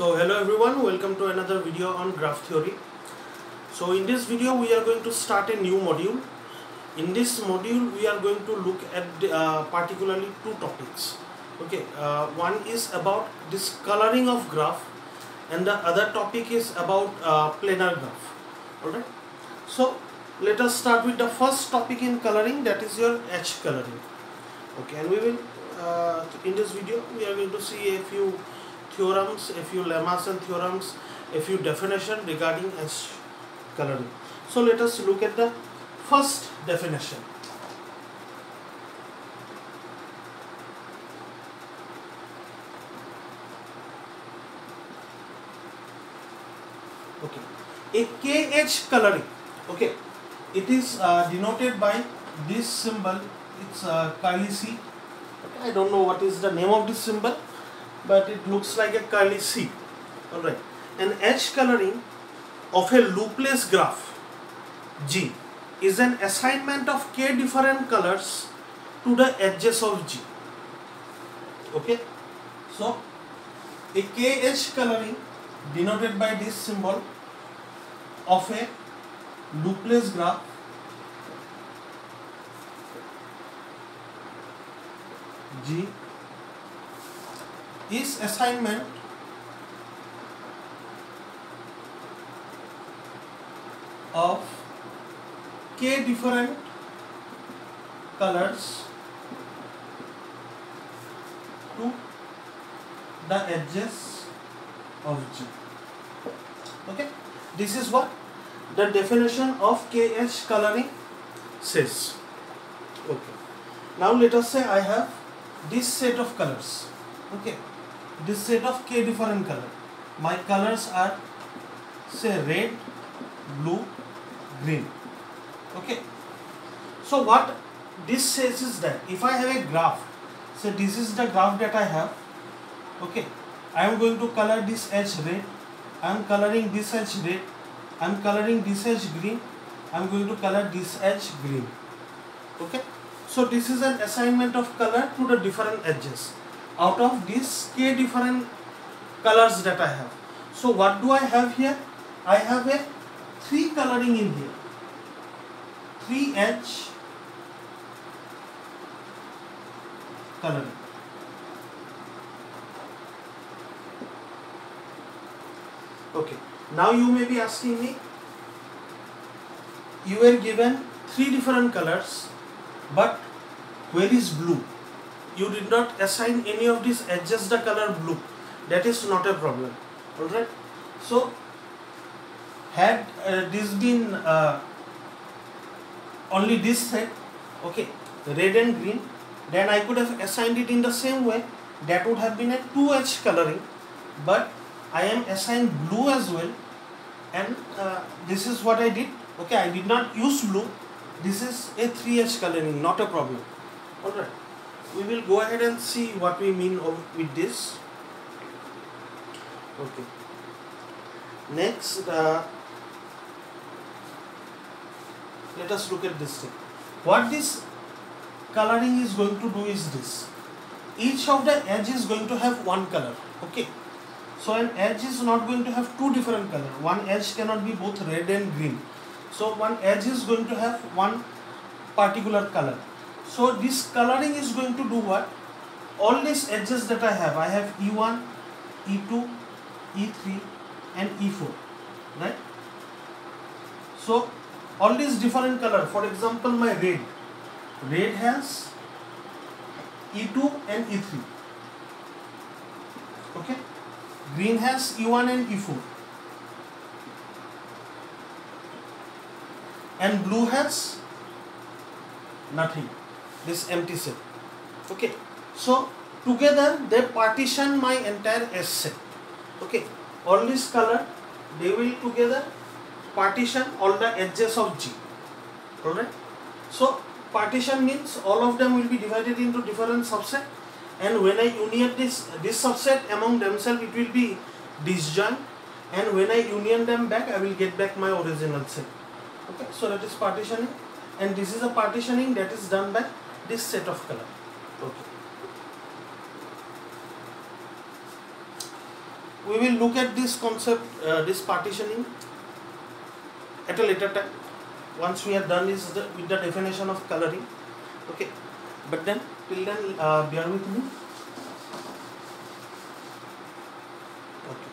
So hello everyone, welcome to another video on graph theory. So in this video we are going to start a new module. In this module we are going to look at particularly two topics. Okay, one is about this coloring of graph and the other topic is about planar graph. Alright, so let us start with the first topic in coloring, that is your edge coloring. Okay, and we will in this video we are going to see a few theorems, a few lemmas and theorems, a few definitions regarding edge coloring. So let us look at the first definition. Okay, a K-edge coloring. Okay, it is denoted by this symbol. It's curly C. Okay, I don't know what is the name of this symbol, but it looks like a curly C. Alright, an edge coloring of a loopless graph G is an assignment of K different colors to the edges of G. Okay, so a K edge coloring denoted by this symbol of a loopless graph G is assignment of K different colors to the edges of G. Okay, this is what the definition of K edge coloring says. Okay, now let us say I have this set of colors. Okay, this set of K different color. My colors are say red, blue, green. Okay, so what this says is that if I have a graph, so this is the graph that I have. Okay, I am going to color this edge red, I am coloring this edge red, I am coloring this edge green, I am going to color this edge green. Okay, so this is an assignment of color to the different edges out of these K different colors that I have. So what do I have here? I have a 3 coloring in here, 3 edge coloring. Okay, now you may be asking me, you were given 3 different colors, but where is blue? You did not assign any of these edges the color blue. That is not a problem. Alright, so had this been only this set, okay, red and green, then I could have assigned it in the same way. That would have been a 2 edge coloring, but I am assigned blue as well, and this is what I did. Okay, I did not use blue. This is a 3 edge coloring, not a problem. Alright, we will go ahead and see what we mean with this. Okay, next let us look at this thing. What this coloring is going to do is this: each of the edge is going to have one color. Okay, so an edge is not going to have 2 different colors. One edge cannot be both red and green. So one edge is going to have one particular color. So this coloring is going to do what? All these edges that I have E1, E2, E3 and E4, right? So all these different color, for example my red has E2 and E3, okay, green has E1 and E4, and blue has nothing, this empty set. Okay, so together they partition my entire S set. Okay, all this color, they will together partition all the edges of G. Alright, so partition means all of them will be divided into different subset, and when I union this subset among themselves, it will be disjoint, and when I union them back, I will get back my original set. Okay, so that is partitioning, and this is a partitioning that is done by this set of color. Okay, we will look at this concept, this partitioning at a later time, once we are done with the definition of coloring. Okay, but then till then bear with me. Okay,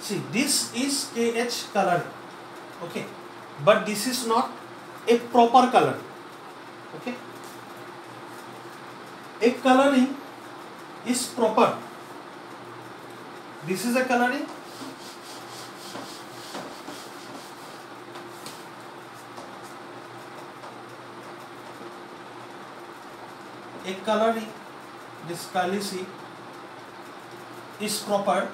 see, this is KH coloring. Okay, but this is not a proper color. Okay, a coloring is proper. This is a coloring. A coloring, this Kalisi is proper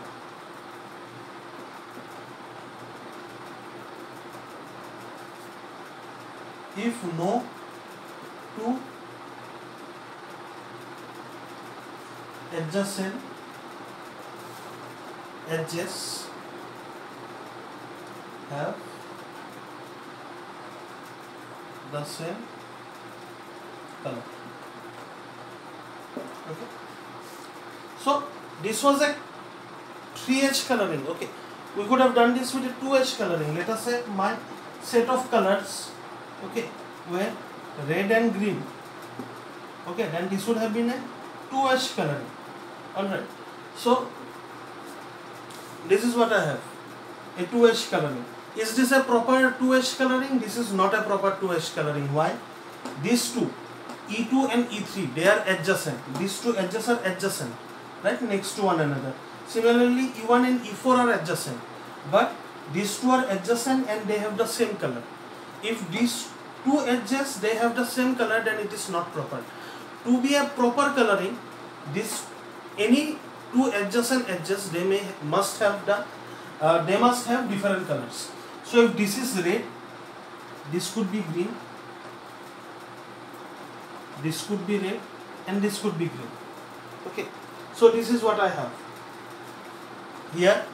if no two adjacent edges have the same color. Okay, so this was a 3H coloring. Okay, we could have done this with a 2H coloring. Let us say my set of colors, okay, were red and green. Okay, then this would have been a 2H coloring. Alright, so this is what I have, a 2H coloring. Is this a proper 2H coloring? This is not a proper 2H coloring. Why? These two, E2 and E3, they are adjacent. These two edges are adjacent, right, next to one another. Similarly, E1 and E4 are adjacent, but these two are adjacent and they have the same color. If these two edges they have the same color, then it is not proper. To be a proper coloring, this any two adjacent edges, they must have different colors. So if this is red, this could be green, this could be red, and this could be green. Okay, so this is what I have here.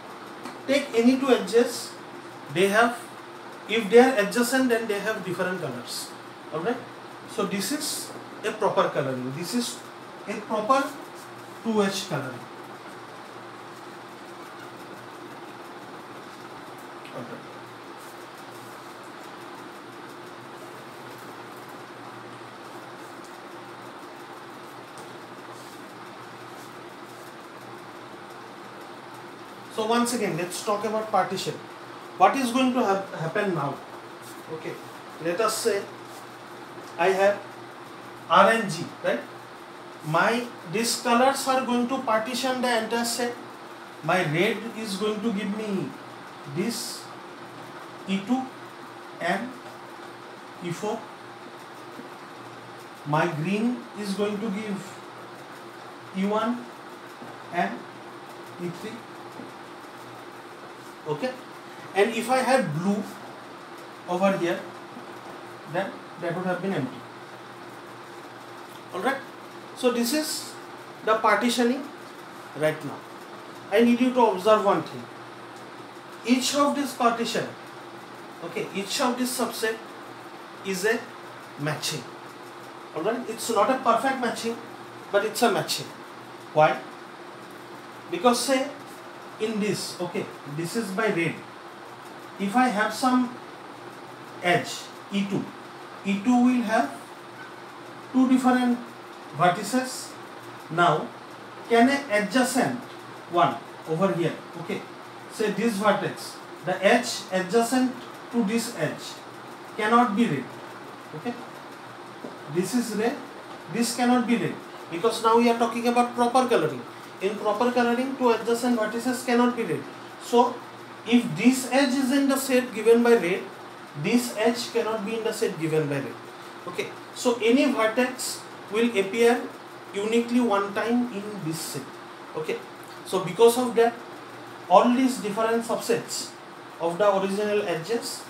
Take any two edges, they have, if they are adjacent, then they have different colors. Alright, so this is a proper coloring. This is a proper 2H coloring. Okay. So once again, let's talk about partition. What is going to happen now? Okay, let us say I have R and G, right? These colors are going to partition the entire set. My red is going to give me this E2 and E4. My green is going to give E1 and E3. Okay, and if I had blue over here, then that would have been empty. Alright, so this is the partitioning right now. I need you to observe one thing. Each of this partition, okay, each of this subset is a matching. Alright, it's not a perfect matching, but it's a matching. Why? Because say in this, okay, this is by red. If I have some edge, E2 will have two different vertices. Now, can an adjacent one over here, okay, say this vertex, the edge adjacent to this edge cannot be red. Okay, this is red, this cannot be red, because now we are talking about proper coloring. In proper coloring, two adjacent vertices cannot be red. So, if this edge is in the set given by red, this edge cannot be in the set given by red. Okay, so any vertex will appear uniquely one time in this set. Okay, so because of that, all these different subsets of the original edges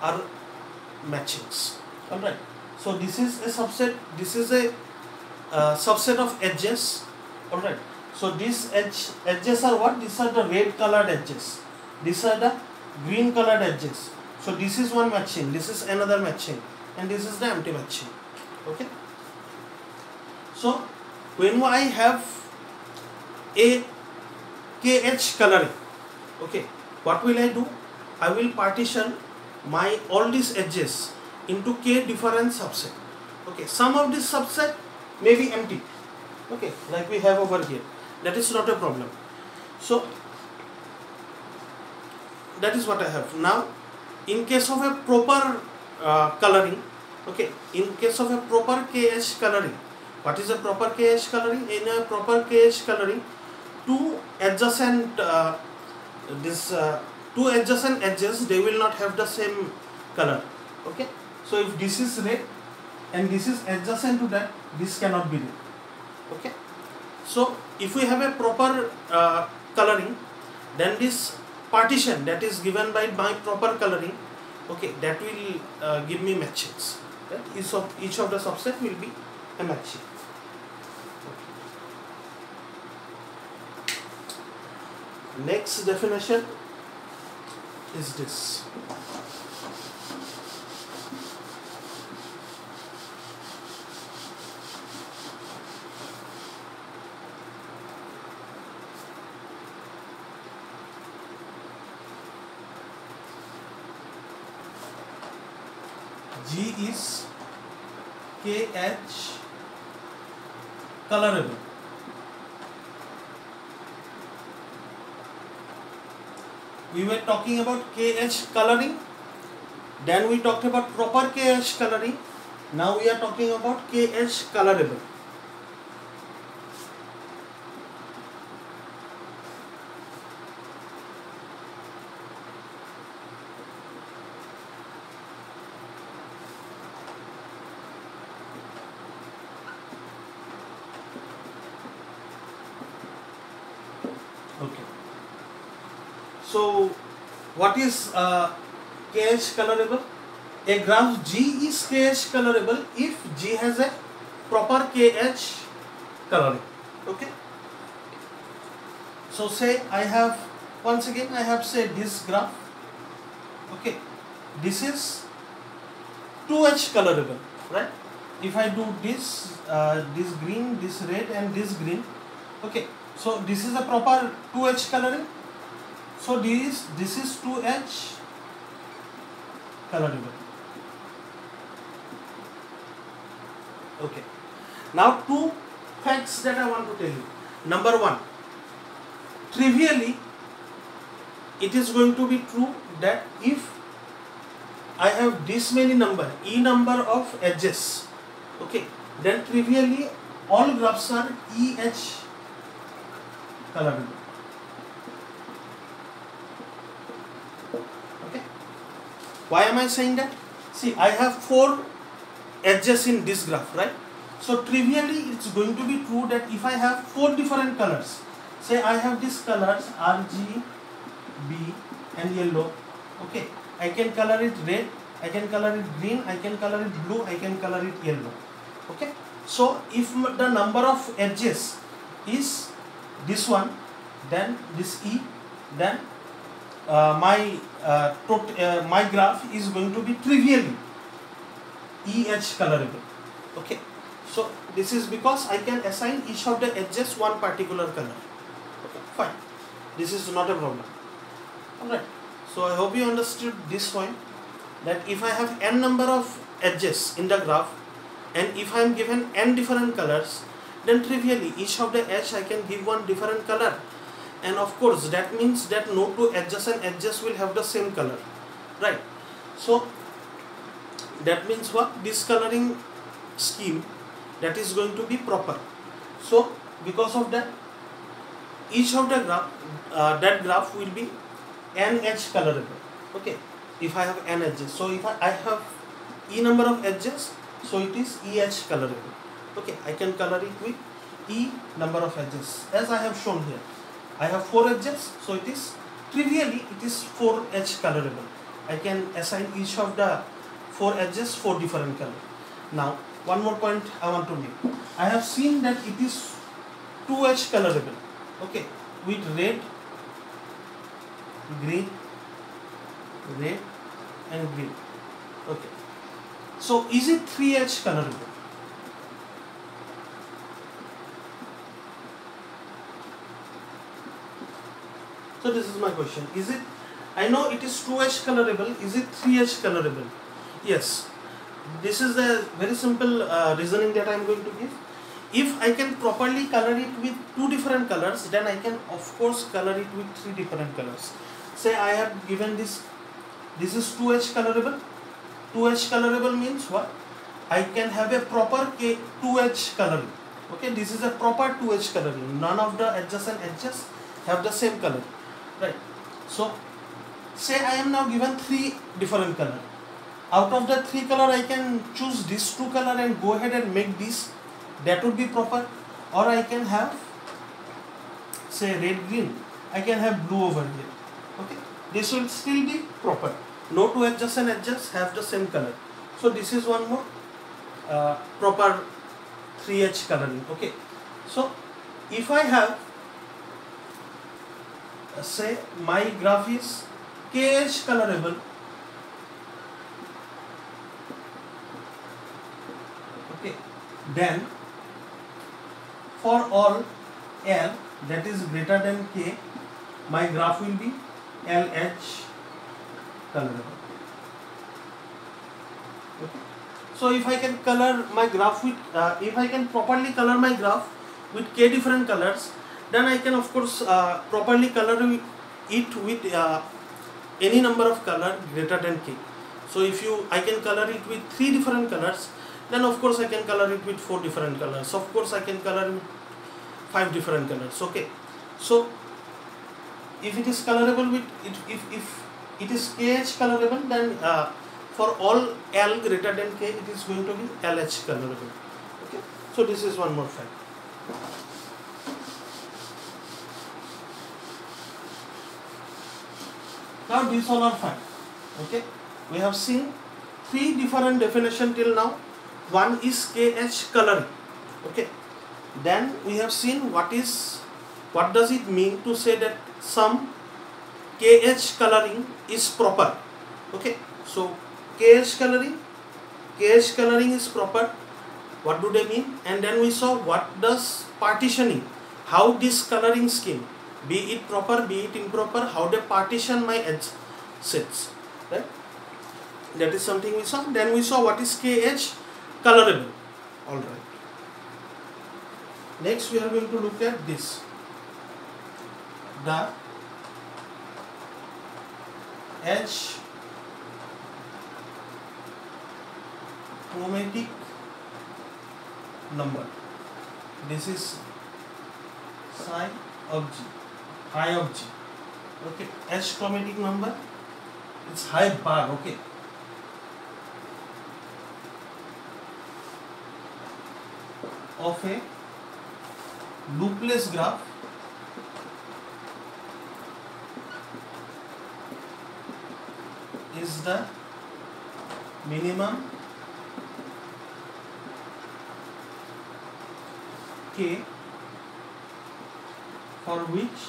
are matchings. Alright, so this is a subset, this is a subset of edges. Alright, so these edges are what? These are the red colored edges. These are the green colored edges. So this is one matching, this is another matching, and this is the empty matching. Okay. So when I have a KH coloring. Okay, what will I do? I will partition my all these edges into K different subset. Okay, some of this subset may be empty. Okay, like we have over here. That is not a problem. So that is what I have. Now, in case of a proper coloring, okay, in case of a proper KH coloring, what is a proper KH coloring? In a proper KH coloring, two adjacent edges, they will not have the same color. Okay, so if this is red and this is adjacent to that, this cannot be red. Okay, so if we have a proper coloring, then this partition that is given by my proper coloring, okay, that will give me matchings. Right? Each of the subset will be a matching. Next definition is this. G is KH colorable. We were talking about KH coloring, then we talked about proper KH coloring, now we are talking about KH colorable. Okay. So, what is KH colorable? A graph G is KH colorable if G has a proper KH coloring. Okay. So, say I have, once again I have said this graph. Okay. This is 2H colorable, right? If I do this, this green, this red and this green. Okay. So, this is a proper 2H coloring. So this is 2H colorable. Okay. Now two facts that I want to tell you. Number one, trivially it is going to be true that if I have this many number, E number of edges, okay, then trivially all graphs are EH colorable. Why am I saying that? See, I have 4 edges in this graph, right? So trivially it's going to be true that if I have 4 different colors, say I have these colors RG, B and yellow, okay, I can color it red, I can color it green, I can color it blue, I can color it yellow, okay. So if the number of edges is this one, then this E, then my graph is going to be trivially EH colorable. Okay, so this is because I can assign each of the edges one particular color. Okay, fine. This is not a problem. Alright, so I hope you understood this point, that if I have n number of edges in the graph and if I am given n different colors, then trivially each of the edge I can give one different color. And of course that means that no two adjacent edges will have the same color, right? So that means what? This coloring scheme, that is going to be proper. So because of that, each of the graph, that graph will be NH colorable. Okay, if I have n edges, so if I have E number of edges, so it is EH colorable. Okay, I can color it with E number of edges as I have shown here. I have 4 edges, so it is trivially it is 4H colorable. I can assign each of the 4 edges 4 different color. Now one more point I want to make. I have seen that it is 2H colorable, okay, with red, green, red and green. Okay, so is it 3H colorable? So this is my question. Is it, I know it is 2H colorable, is it 3H colorable? Yes. This is the very simple reasoning that I am going to give. If I can properly color it with 2 different colors, then I can of course color it with 3 different colors. Say I have given this is 2H colorable. 2H colorable means what? I can have a proper 2H coloring. Okay, this is a proper 2H coloring. None of the adjacent edges have the same color. Right. So say I am now given 3 different color. Out of the 3 color, I can choose these 2 color and go ahead and make this. That would be proper. Or I can have, say, red green. I can have blue over here. Okay, this will still be proper. No 2 adjacent edges have the same color. So this is one more proper 3H coloring. Okay, so if I have, say, my graph is KH colorable. Okay, then for all L that is greater than K, my graph will be LH colorable. Okay. So if I can color my graph with, if I can properly color my graph with K different colors, then I can of course properly color it with any number of color greater than K. So if I can color it with 3 different colors, then of course I can color it with 4 different colors. Of course I can color it with 5 different colors. Okay. So if it is colorable with if it is KH colorable, then for all L greater than K, it is going to be LH colorable. Okay. So this is one more fact. Now these all are fine. Okay. We have seen 3 different definitions till now. One is KH coloring. Okay. Then we have seen what does it mean to say that some KH coloring is proper. Okay. So KH coloring is proper. What do they mean? And then we saw what does partitioning, how this coloring scheme, be it proper, be it improper, how they partition my edge sets. Right? That is something we saw. Then we saw what is KH colorable. Alright. Next we are going to look at this. The edge chromatic number. This is psi of G, high of G. Okay, edge chromatic number, it's high bar. Okay. Of a loopless graph is the minimum K for which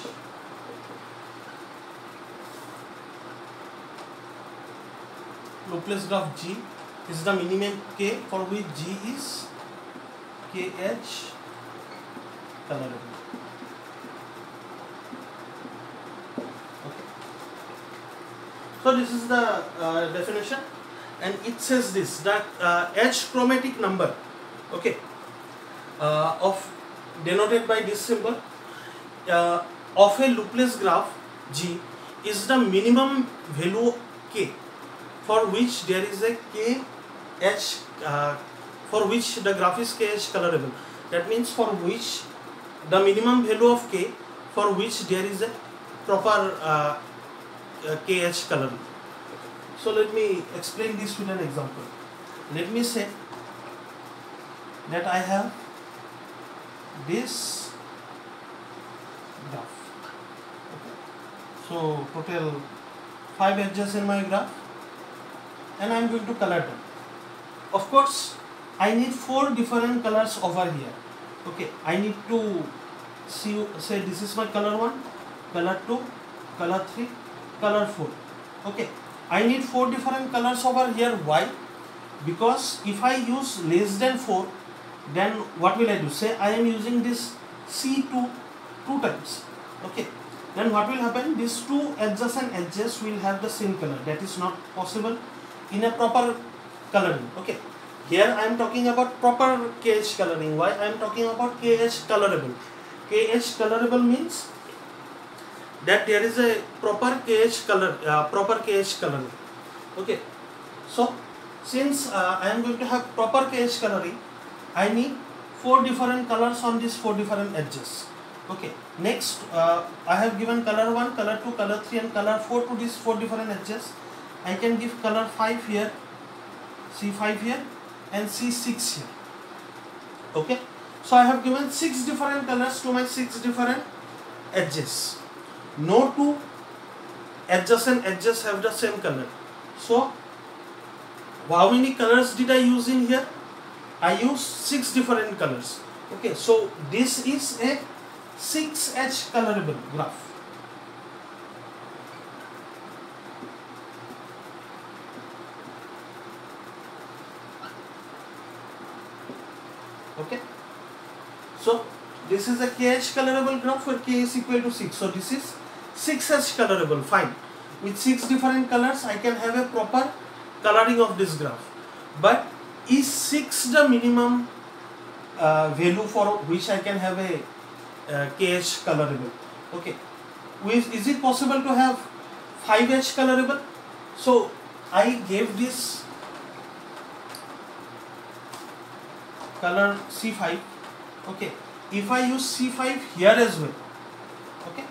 loopless graph G is the minimum K for which G is KH colorable. Okay. So this is the definition, and it says this, that edge chromatic number, okay, of denoted by this symbol of a loopless graph G is the minimum value K for which there is a KH for which the graph is KH colorable. That means for which the minimum value of K for which there is a proper KH coloring. So let me explain this with an example. Let me say that I have this graph. Okay. So total 5 edges in my graph, and I am going to color them. Of course, I need 4 different colors over here. Okay, I need to say this is my color 1, color 2, color 3, color 4. Okay, I need 4 different colors over here. Why? Because if I use less than 4, then what will I do? Say I am using this C2 2 times. Okay, then what will happen? These two adjacent edges will have the same color. That is not possible in a proper coloring. Okay, here I am talking about proper KH coloring. Why I am talking about KH colorable? KH colorable means that there is a proper KH color, proper KH coloring. Okay, so since I am going to have proper KH coloring, I need 4 different colors on these 4 different edges. Okay, next I have given color 1, color 2, color 3 and color 4 to these 4 different edges. I can give color 5 here, C5 here and C6 here. Okay, so I have given 6 different colors to my 6 different edges. No two adjacent edges have the same color. So how many colors did I use in here? I used 6 different colors. Okay, so this is a 6H colorable graph. Okay, so this is a KH colorable graph where K is equal to 6. So this is 6H colorable. Fine. With 6 different colors, I can have a proper coloring of this graph. But is 6 the minimum value for which I can have a KH colorable? Okay, is it possible to have 5H colorable? So I gave this color C5. Okay, if I use C5 here as well, okay,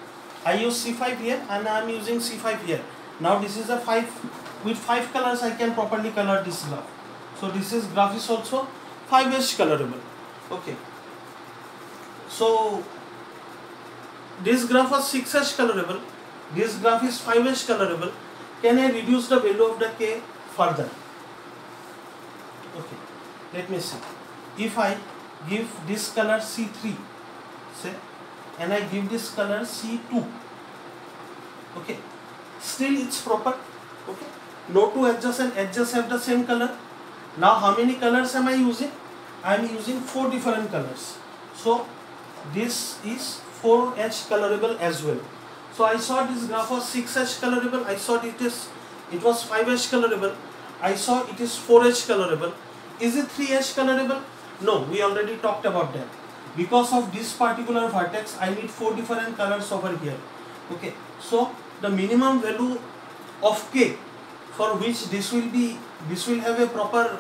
I use C5 here and I am using C5 here. Now this is a 5, with 5 colors I can properly color this graph. So this is graph is also 5H colorable. Okay, so this graph was 6H colorable, this graph is 5H colorable. Can I reduce the value of the K further? Okay, let me see. If I give this color C3 say and I give this color C2, okay, still it's proper. Okay, no two adjacent edges have the same color. Now how many colors am I using? I am using 4 different colors. So this is 4H colorable as well. So I saw this graph was 6H colorable, I saw it was 5H colorable, I saw it is 4H colorable. Is it 3H colorable? No, we already talked about that. Because of this particular vertex, I need 4 different colors over here. Okay, so the minimum value of K for which this will have a proper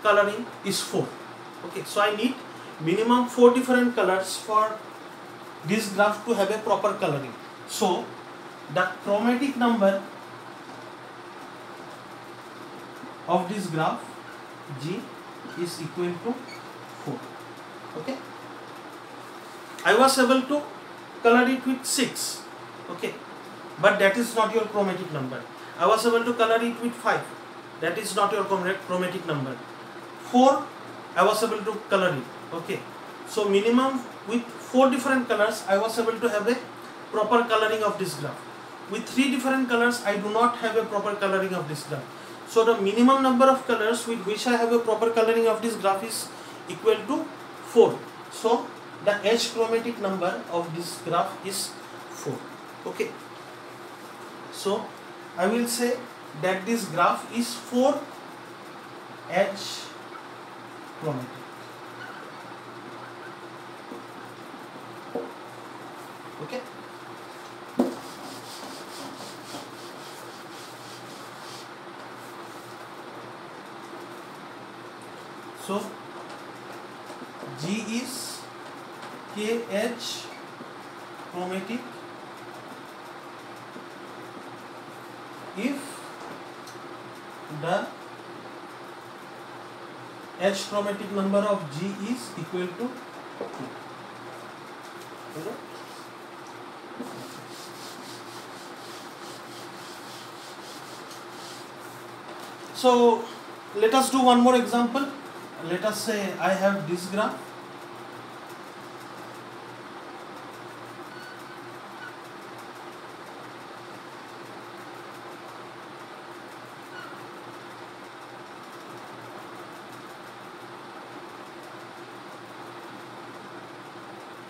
coloring is 4. Okay, so I need minimum 4 different colors for this graph to have a proper coloring. So the chromatic number of this graph G is equal to 4. Okay, I was able to color it with 6. Okay, but that is not your chromatic number. I was able to color it with 5. That is not your chromatic number. 4 I was able to color it. Okay, so minimum with 4 different colors I was able to have a proper coloring of this graph. With 3 different colors I do not have a proper coloring of this graph. So the minimum number of colors with which I have a proper coloring of this graph is equal to 4. So the H chromatic number of this graph is 4. Okay, so I will say that this graph is 4H chromatic. Okay, so G is KH chromatic if the H chromatic number of G is equal to 2. Okay? So let us do one more example. Let us say I have this graph.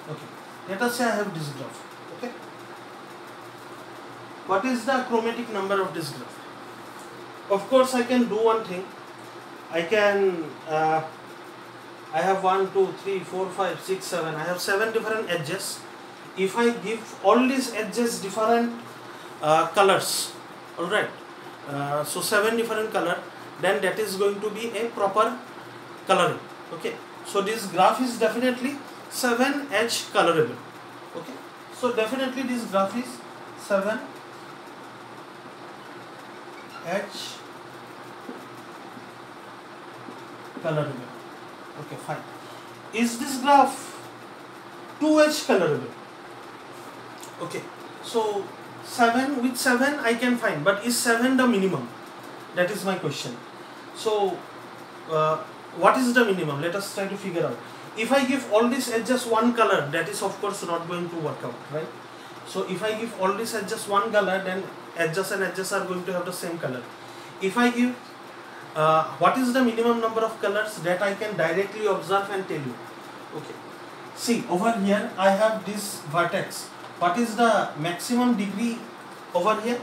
Okay, let us say I have this graph. Okay, what is the chromatic number of this graph? Of course, I can do one thing. I can I have 1, 2, 3, 4, 5, 6, 7. I have 7 different edges. If I give all these edges different colors, alright, so 7 different color, then that is going to be a proper coloring. Okay, so this graph is definitely 7 edge colorable. Okay, so definitely this graph is 7 edge colorable. Okay, fine. Is this graph 2 edge colorable? Okay, so 7 with 7 I can find, but is 7 the minimum? That is my question. So what is the minimum? Let us try to figure out. If I give all these edges one color, that is of course not going to work out, right? So if I give all these edges one color, then edges and edges are going to have the same color. If I give what is the minimum number of colors, that I can directly observe and tell you. Okay, see over here I have this vertex. What is the maximum degree over here?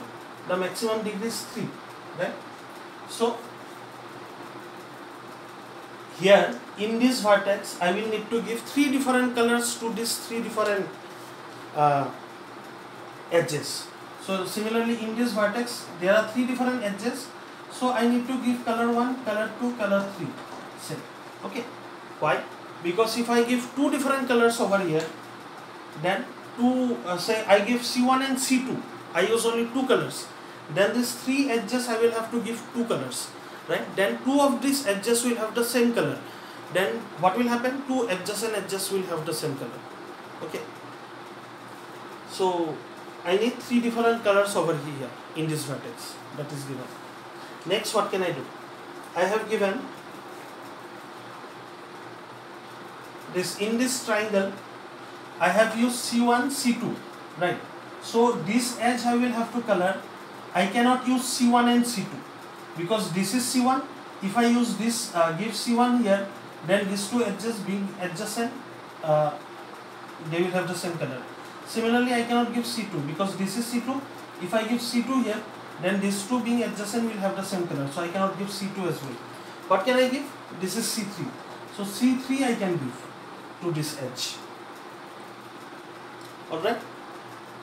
The maximum degree is 3, right? So here in this vertex I will need to give 3 different colors to these 3 different edges. So similarly in this vertex there are 3 different edges, so I need to give color 1, color 2, color 3, same. Okay, why? Because if I give 2 different colors over here, then say I give C1 and C2, I use only 2 colors, then these 3 edges I will have to give 2 colors, right? Then 2 of these edges will have the same color. Then what will happen? 2 adjacent edges will have the same color. Okay, so I need 3 different colors over here in this vertex, that is given. Next, what can I do? I have given this in this triangle. I have used C1, C2, right? So this edge I will have to color. I cannot use C1 and C2 because this is C1. If I use this, give C1 here, then these 2 edges being adjacent, they will have the same color. Similarly, I cannot give C2 because this is C2. If I give C2 here, then these 2 being adjacent will have the same color. So I cannot give C2 as well. What can I give? This is C3. So C3 I can give to this edge. Alright.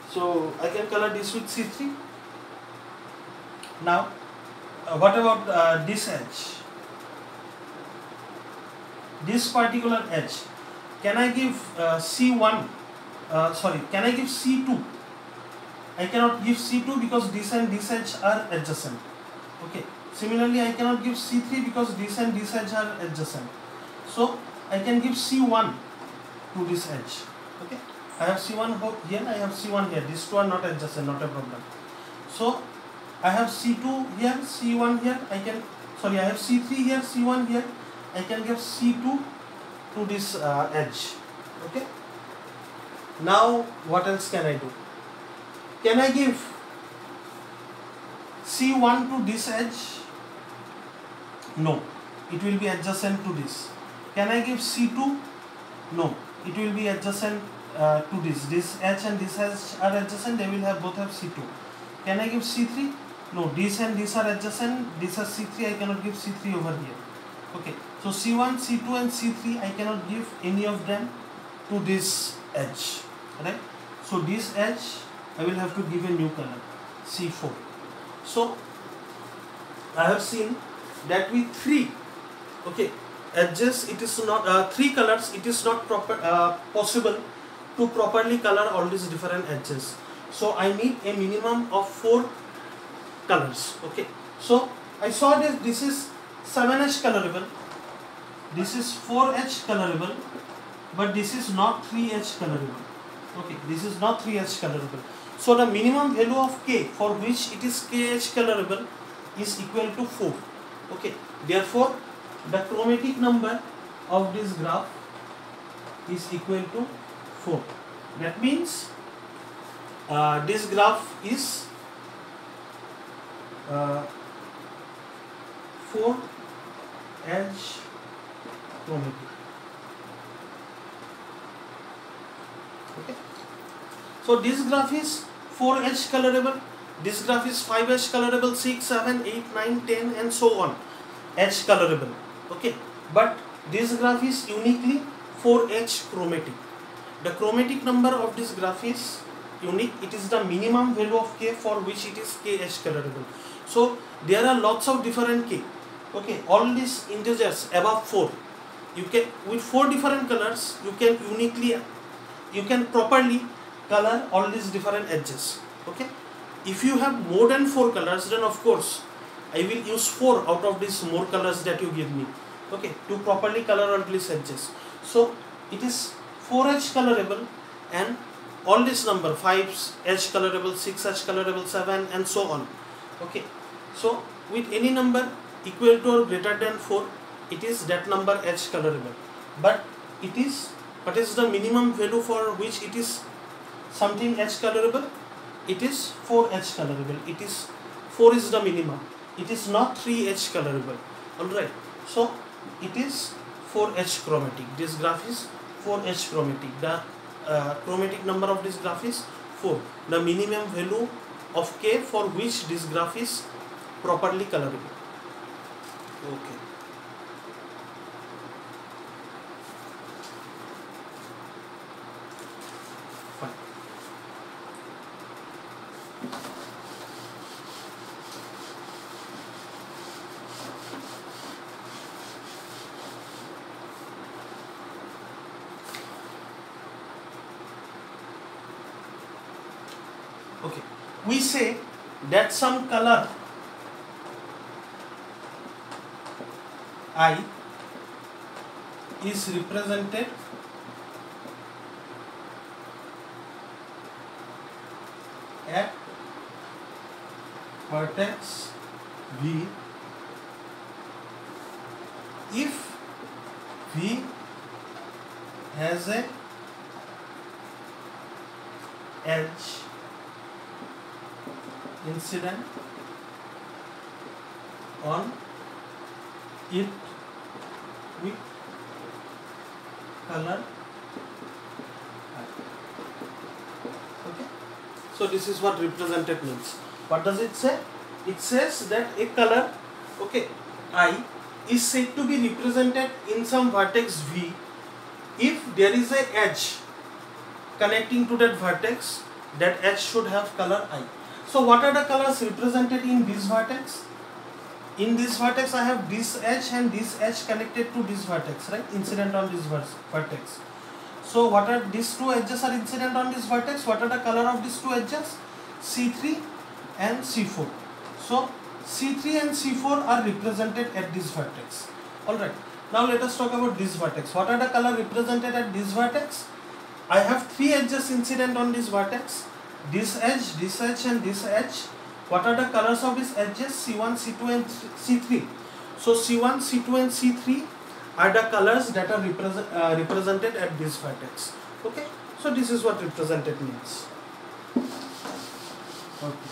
So I can color this with C3. Now, what about this edge? This particular edge. Can I give C1? Can I give C2? I cannot give C2 because this and this edge are adjacent. Okay. Similarly, I cannot give C3 because this and this edge are adjacent. So I can give C1 to this edge. Okay. I have C1 here, I have C1 here. These 2 are not adjacent, not a problem. So I have C2 here, C1 here. I have C3 here, C1 here. I can give C2 to this edge. Okay. Now what else can I do? Can I give C1 to this edge? No, it will be adjacent to this. Can I give C2? No, it will be adjacent to this. This edge and this edge are adjacent, they will have both have C2. Can I give C3? No, this and this are adjacent, this is C3, I cannot give C3 over here. Okay, so C1, C2 and C3 I cannot give any of them to this edge, right? So this edge I will have to give a new color, C4. So I have seen that with 3 edges, it is not 3 colors, it is not possible to properly color all these different edges. So I need a minimum of 4 colors. Okay, so I saw that this is 7H colorable, this is 4H colorable, but this is not 3H colorable. Okay, this is not 3H colorable. So the minimum value of K for which it is KH colorable is equal to 4. Okay, therefore the chromatic number of this graph is equal to 4. That means this graph is 4 edge chromatic. Okay. So this graph is 4H colorable. This graph is 5 edge colorable, 6, 7, 8, 9, 10 and so on edge colorable. Okay, but this graph is uniquely 4 edge chromatic. The chromatic number of this graph is unique. It is the minimum value of K for which it is K edge colorable. So there are lots of different K. Okay, all these integers above 4, you can, with 4 different colors, you can properly color all these different edges. Okay, if you have more than 4 colors, then of course I will use 4 out of these more colors that you give me, okay, to properly color all these edges. So it is 4 edge colorable, and all this number 5 edge colorable, 6 edge colorable, 7 and so on. Okay, so with any number equal to or greater than 4, it is that number edge colorable. But it is, what is the minimum value for which it is something edge colorable? It is 4 edge colorable. It is 4 is the minimum. It is not 3 edge colorable. Alright, so it is 4 edge chromatic. This graph is 4 edge chromatic. The chromatic number of this graph is 4. The minimum value of K for which this graph is properly colorable. Okay. Fine. Okay, we say that some color I is represented at vertex V if V has a edge incident on it with color. Okay, so this is what represented means. What does it say? It says that a color, okay, I is said to be represented in some vertex V if there is a edge connecting to that vertex. That edge should have color I. So what are the colors represented in this vertex? In this vertex I have this edge and this edge connected to this vertex, right? Incident on this vertex. So what are these two edges are incident on this vertex? What are the color of these two edges? C3 and C4. So C3 and C4 are represented at this vertex. Alright. Now let us talk about this vertex. What are the color represented at this vertex? I have 3 edges incident on this vertex. This edge and this edge. What are the colors of these edges? C1, C2 and C3. So C1, C2 and C3 are the colors that are represented at this vertex. Okay. So this is what represented means. Okay.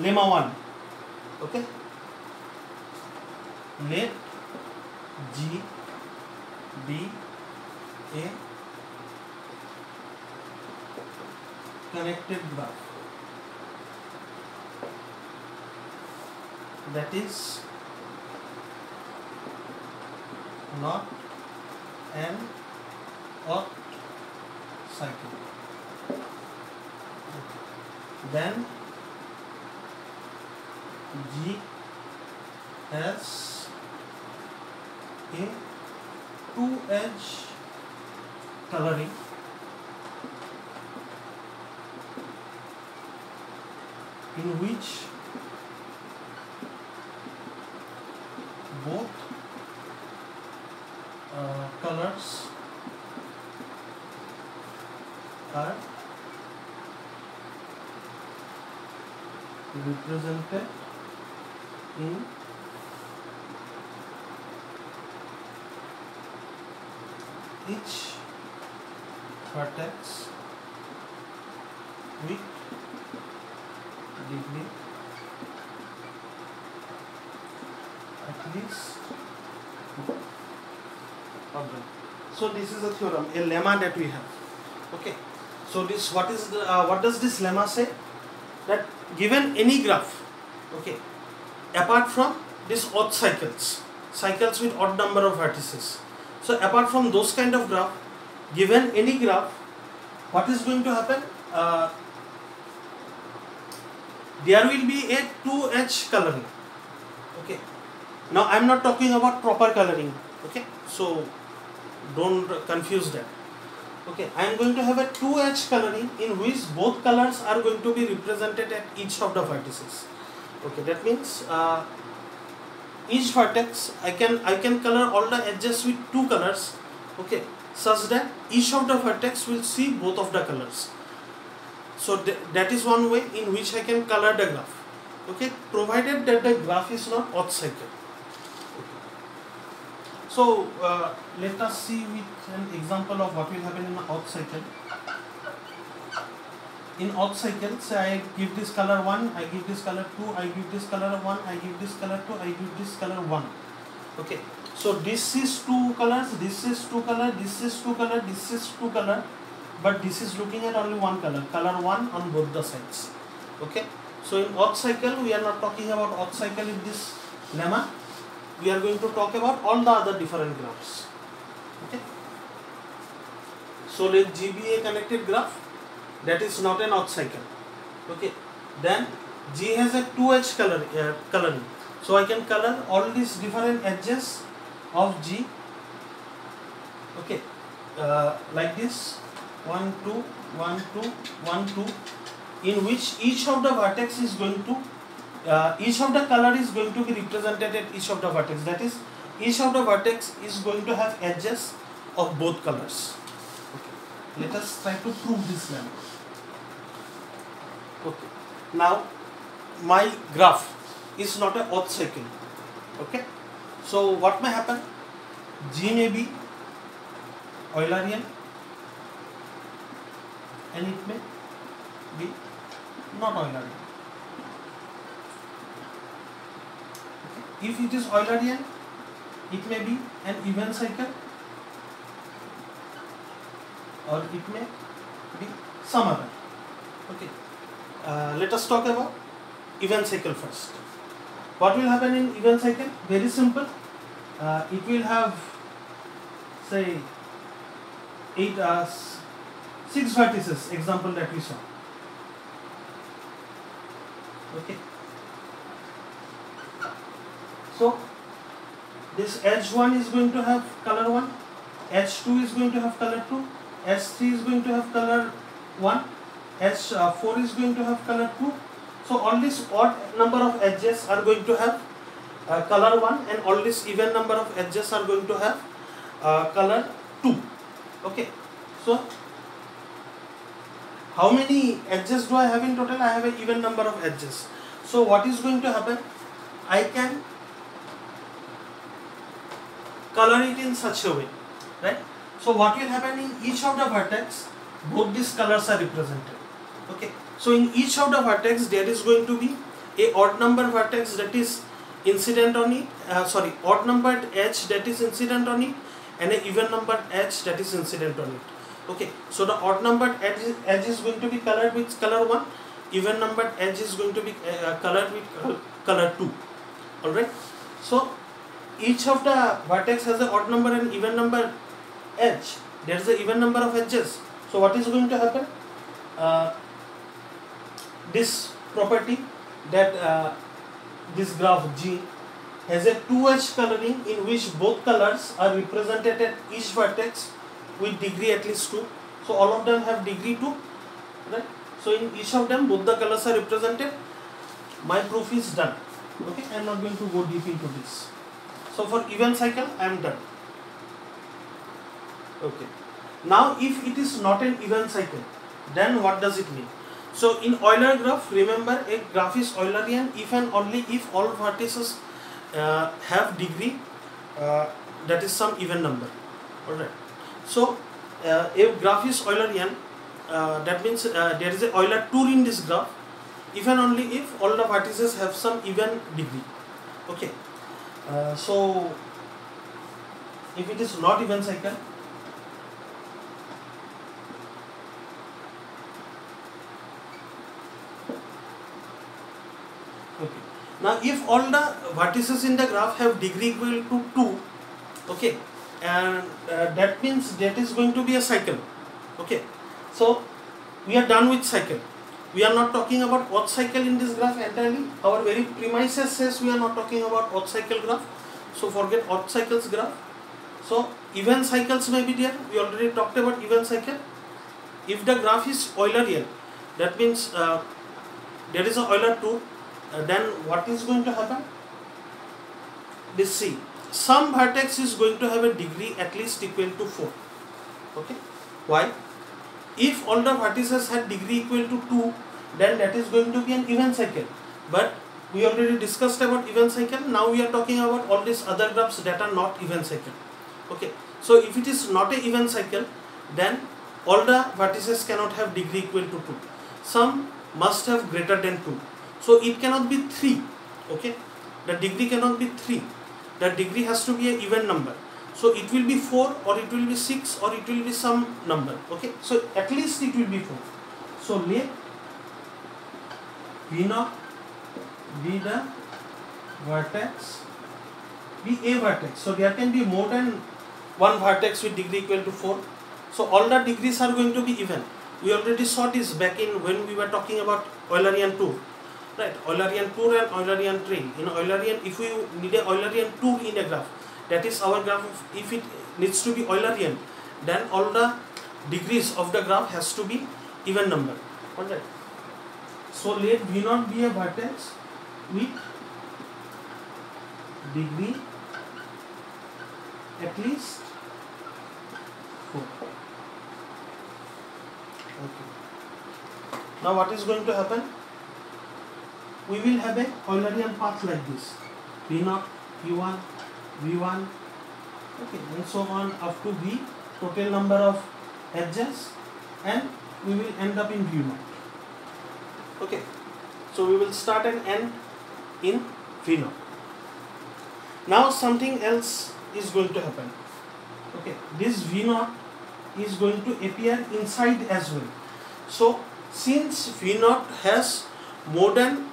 Lemma 1. Okay. Let G be a connected graph that is not an odd cycle. Then G has a 2-edge coloring in which both colors are represented in each vertex with degree at least. Alright. So this is a theorem, a lemma that we have. Okay. So this what does this lemma say? That given any graph, okay, apart from this odd cycles with odd number of vertices. So apart from those kind of graph, given any graph, what is going to happen? There will be a 2H coloring. Okay. Now I am not talking about proper coloring. Okay. So don't confuse that. Okay. I am going to have a 2H coloring in which both colors are going to be represented at each of the vertices. Okay. That means each vertex I can color all the edges with two colors. Okay. Such that each of the vertex will see both of the colors. So that is one way in which I can color the graph. Okay, provided that the graph is not odd cycle. Okay. So let us see with an example of what will happen in an odd cycle. In odd cycle, say I give this color 1, I give this color 2, I give this color 1, I give this color 2, I give this color 1. Okay. So this is two colors, this is two color, this is two color, this is two color, but this is looking at only one color, color 1 on both the sides. Okay. So in odd cycle, we are not talking about odd cycle in this lemma. We are going to talk about all the other different graphs. Okay. So let G be a connected graph. That is not an odd cycle. Okay. Then G has a 2H coloring. So I can color all these different edges of G. Okay. Like this. 1, 2, 1, 2, 1, 2. In which each of the vertex is going to, each of the color is going to be represented at each of the vertex. That is, each of the vertex is going to have edges of both colors. Okay. Let us try to prove this lemma. Okay. Now, my graph is not an odd cycle. Okay. So, what may happen? G may be Eulerian and it may be not Eulerian. Okay. If it is Eulerian, it may be an even cycle or it may be some other. Okay. Let us talk about even cycle first. What will happen in even cycle? Very simple. It will have, say, 6 vertices, example that we saw. Okay. So this H1 is going to have color 1, H2 is going to have color 2, H3 is going to have color 1, H4 is going to have color 2. So all this odd number of edges are going to have color 1 and all this even number of edges are going to have color 2. Okay. So how many edges do I have in total? I have an even number of edges. So what is going to happen? I can color it in such a way, right? So what will happen in each of the vertex? Both these colors are represented. Okay. So in each of the vertex there is going to be a odd number vertex that is incident on it, odd numbered edge that is incident on it, and an even numbered edge that is incident on it. Okay, so the odd numbered edge is going to be colored with color 1, even numbered edge is going to be colored with color 2. Alright, so each of the vertex has an odd number and even number edge. There is an even number of edges. So what is going to happen? This property that this graph G has a 2H coloring in which both colors are represented at each vertex with degree at least 2. So all of them have degree 2, right? So in each of them both the colors are represented. My proof is done. Okay, I am not going to go deep into this. So for even cycle I am done. Okay. Now if it is not an even cycle, then what does it mean? So in Euler graph, remember a graph is Eulerian if and only if all vertices have degree that is some even number. Alright. So a graph is Eulerian that means there is a Euler tour in this graph if and only if all the vertices have some even degree. Okay, so if it is not even cycle, okay, now if all the vertices in the graph have degree equal to 2, okay, and that means that is going to be a cycle. Okay, so we are done with cycle. We are not talking about odd cycle in this graph entirely. Our very premises says we are not talking about odd cycle graph, so forget odd cycles graph. So even cycles may be there. We already talked about even cycle. If the graph is Eulerian, that means there is a Euler tour, then what is going to happen? This C, some vertex is going to have a degree at least equal to 4. Okay, why? If all the vertices had degree equal to 2, then that is going to be an even cycle. But we already discussed about even cycle. Now we are talking about all these other graphs that are not even cycle. Okay, so if it is not a even cycle, then all the vertices cannot have degree equal to 2. Some must have greater than 2. So it cannot be 3. Okay, the degree cannot be 3. The degree has to be an even number. So it will be 4 or it will be 6 or it will be some number. Okay, so at least it will be 4. So let V0 be the vertex, be a vertex. So there can be more than one vertex with degree equal to 4. So all the degrees are going to be even. We already saw this back in when we were talking about Eulerian tour. Right, Eulerian tour and Eulerian tree. In Eulerian, if we need a Eulerian tour in a graph, that is our graph. If it needs to be Eulerian, then all the degrees of the graph has to be even number. Alright. So let V0 be a vertex with degree at least 4. Okay. Now what is going to happen? We will have a Eulerian path like this: V0, V1, V1, okay, and so on up to V, total number of edges, and we will end up in V0. Okay, so we will start and end in V0. Now something else is going to happen. Okay, this V0 is going to appear inside as well. So since V0 has more than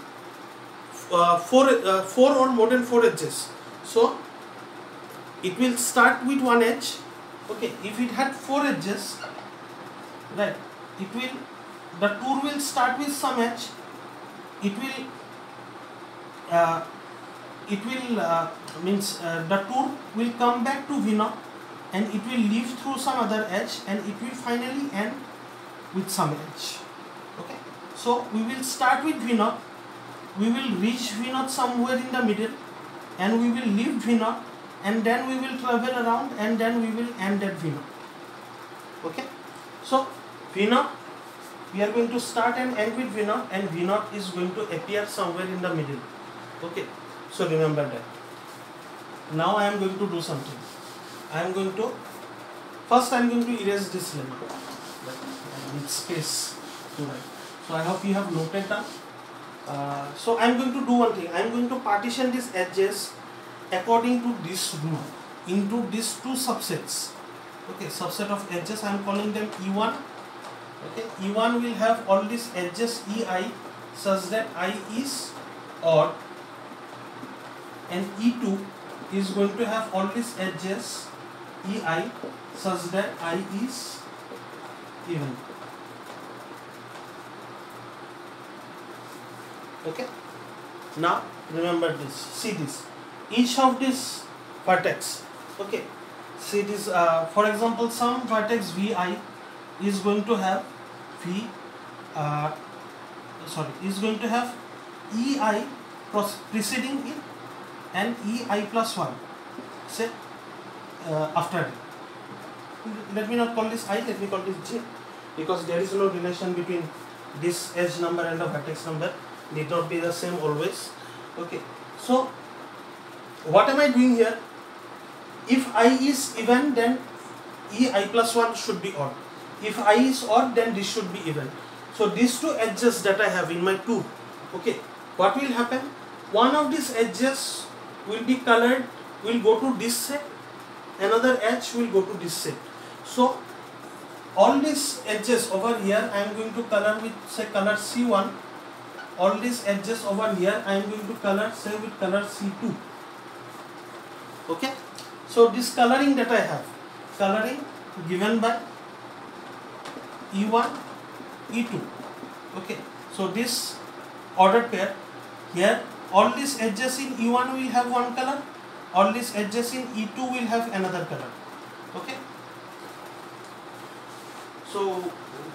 4 or more than 4 edges, so it will start with one edge. Okay, if it had 4 edges, right, the tour will start with some edge. The tour will come back to V0 and it will leave through some other edge and it will finally end with some edge. Okay, so we will start with V0, we will reach V0 somewhere in the middle, and we will leave V0, and then we will travel around, and then we will end at V0. Okay, so V0, we are going to start and end with V0, and V0 is going to appear somewhere in the middle. Okay, so remember that. Now I am going to do something. First I am going to erase this lemma. I need space to write. So I hope you have noted that. So I am going to do one thing. I am going to partition these edges according to this rule into these two subsets. Okay, subset of edges, I am calling them E1. Okay, E1 will have all these edges EI such that I is odd, and E2 is going to have all these edges EI such that I is even. Okay, now remember this, see this, each of this vertex, okay, see this, for example, some vertex Vi is going to have is going to have Ei preceding it and Ei plus 1, say after it. Let me not call this I, let me call this J, because there is no relation between this edge number and the vertex number, need not be the same always. Okay, so what am I doing here? If I is even, then Ei plus 1 should be odd. If I is odd, then this should be even. So these two edges that I have in my tube, okay, what will happen? One of these edges will be colored, will go to this set, another edge will go to this set. So all these edges over here I am going to color with, say, color C1. All these edges over here I am going to color, say, with color C2. Okay, so this coloring that I have, coloring given by E1, E2. Okay, so this ordered pair here, all these edges in E1 will have one color, all these edges in E2 will have another color. Okay, so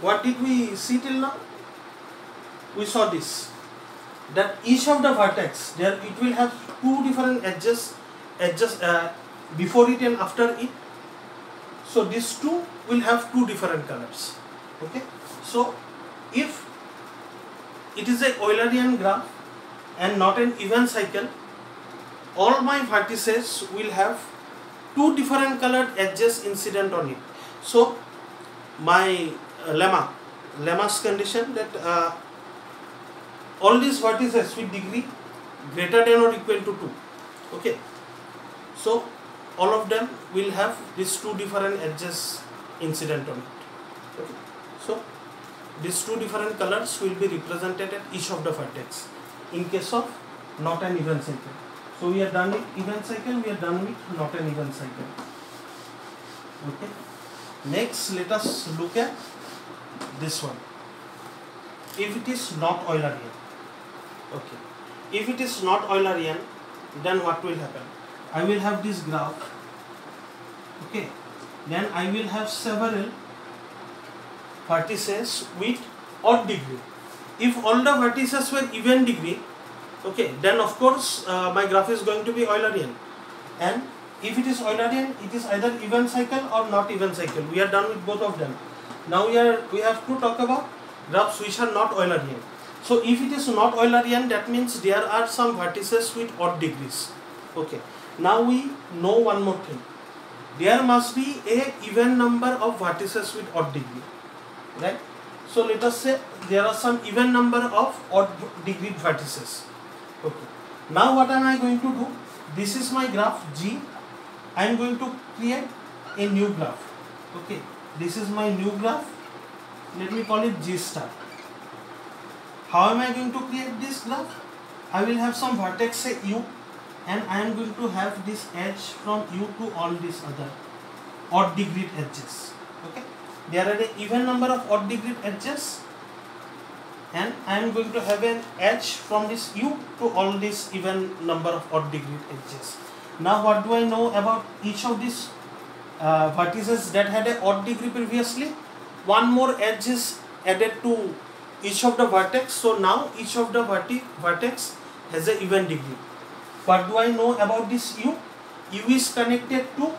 what did we see till now? We saw this, that each of the vertex there it will have two different edges before it and after it. So these two will have two different colors. Okay, so if it is a Eulerian graph and not an event cycle, all my vertices will have two different colored edges incident on it. So my lemma's condition that all these vertices with degree greater than or equal to 2. Okay, so all of them will have these two different edges incident on it. Okay, so these two different colors will be represented at each of the vertex in case of not an event cycle. So we are done with event cycle, we are done with not an event cycle. Okay, next let us look at this one. If it is not Eulerian, okay, if it is not Eulerian, then what will happen? I will have this graph, okay, then I will have several vertices with odd degree. If all the vertices were even degree, okay, then of course my graph is going to be Eulerian. And if it is Eulerian, it is either event cycle or not event cycle. We are done with both of them. Now we have to talk about graphs which are not Eulerian. So if it is not Eulerian, that means there are some vertices with odd degrees. Okay, now we know one more thing. There must be a even number of vertices with odd degree, right? So let us say there are some even number of odd degree vertices. Okay, now what am I going to do? This is my graph G. I am going to create a new graph. Okay, this is my new graph. Let me call it G star. How am I going to create this graph? I will have some vertex, say U, and I am going to have this edge from U to all these other odd degree edges. Okay, there are an even number of odd degree edges, and I am going to have an edge from this U to all these even number of odd degree edges. Now what do I know about each of these vertices that had an odd degree previously? One more edge is added to each of the vertex, so now each of the vertex has an even degree. What do I know about this U? U is connected to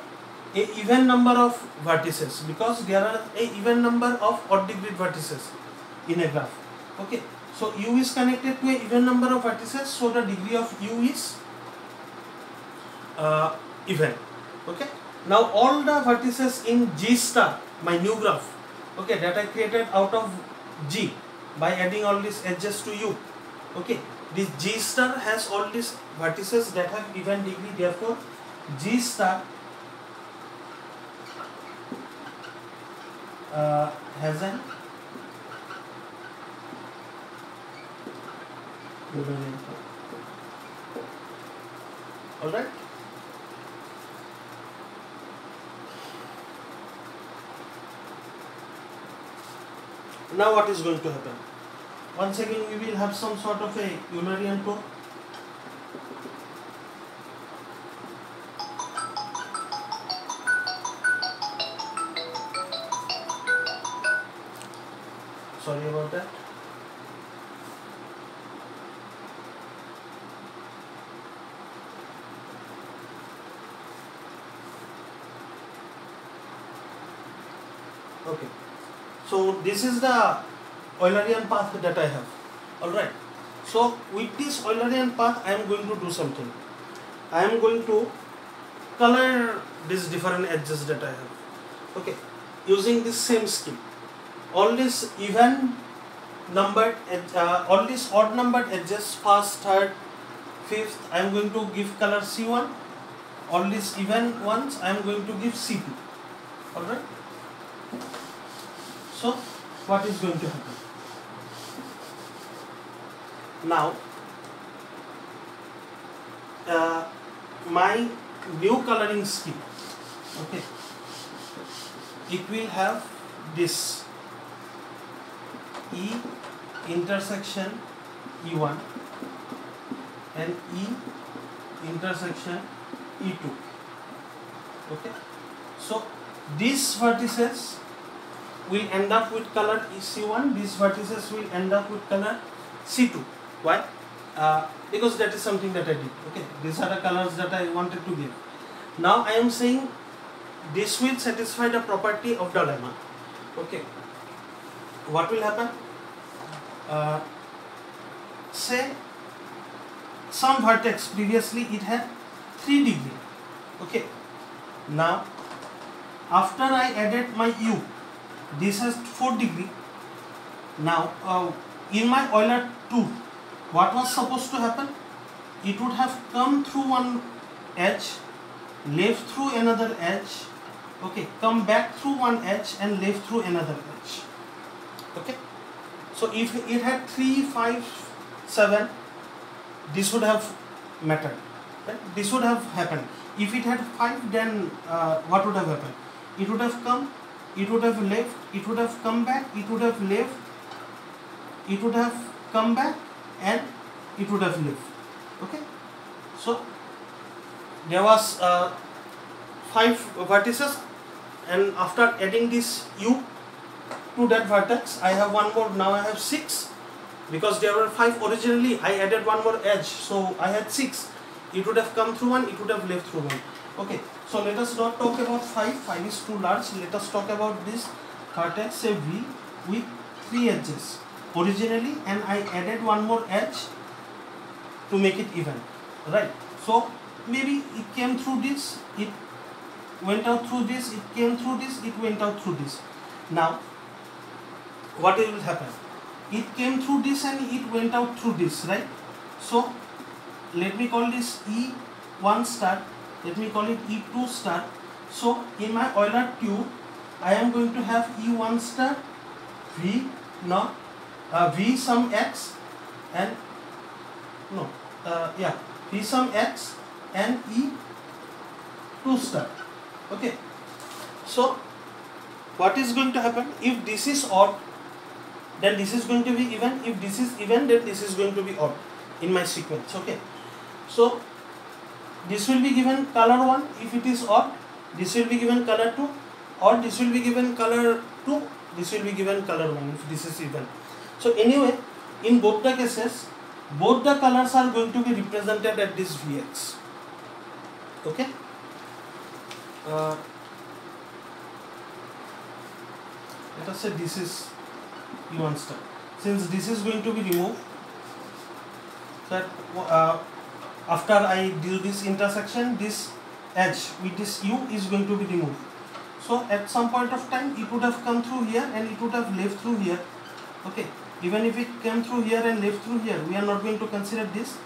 a even number of vertices because there are a even number of odd degree vertices in a graph. Okay, so U is connected to a even number of vertices, so the degree of U is even. Okay, now all the vertices in G star, my new graph, okay, that I created out of G by adding all these edges to U. Okay, this G star has all these vertices that have even degree, therefore G star has an even. Alright. Now what is going to happen? Once again we will have some sort of a Eulerian tour. Sorry about that. Okay, so this is the Eulerian path that I have. Alright, so with this Eulerian path I am going to do something. I am going to color these different edges that I have. Okay, using this same scheme. all these even numbered all these odd numbered edges, first, third, fifth, I am going to give color C1. All these even ones I am going to give C2. Alright. So what is going to happen? Now my new coloring scheme, okay, it will have this E intersection E1 and E intersection E2. Okay, so these vertices will end up with color C1, these vertices will end up with color C2. Why? Because that is something that I did. Okay, these are the colors that I wanted to give. Now I am saying this will satisfy the property of the lemma. Okay, what will happen? Say some vertex previously it had 3 degree. Okay, now after I added my U, this has 4 degree. Now in my Euler 2, what was supposed to happen? It would have come through one edge, left through another edge, okay, come back through one edge and left through another edge. Okay, so if it had 3, 5, 7, this would have mattered, right? This would have happened. If it had 5, then what would have happened? It would have come, it would have left, it would have come back, it would have left, it would have come back, and it would have left. Okay, so there was 5 vertices, and after adding this U to that vertex, I have one more. Now I have 6, because there were 5 originally. I added one more edge, so I had 6. It would have come through one, it would have left through one. Okay, so let us not talk about 5. 5 is too large. Let us talk about this vertex, say V, with 3 edges originally, and I added one more edge to make it even, right? So maybe it came through this, it went out through this, it came through this, it went out through this. Now what will happen? It came through this and it went out through this, right? So let me call this E1 star, let me call it E2 star. So in my Euler tube, I am going to have E1 star, V naught, V sum x, and V sum x and E2 star. Okay, so what is going to happen? If this is odd, then this is going to be even. If this is even, then this is going to be odd in my sequence. Okay, so this will be given color 1 if it is odd, this will be given color 2, or this will be given color 2, this will be given color 1 if this is even. So anyway, in both the cases, both the colors are going to be represented at this Vx. Okay, let us say this is E1 star. Since this is going to be removed, that after I do this intersection, this edge with this U is going to be removed. So at some point of time, it would have come through here and it would have left through here. Okay, even if it came through here and left through here, we are not going to consider this.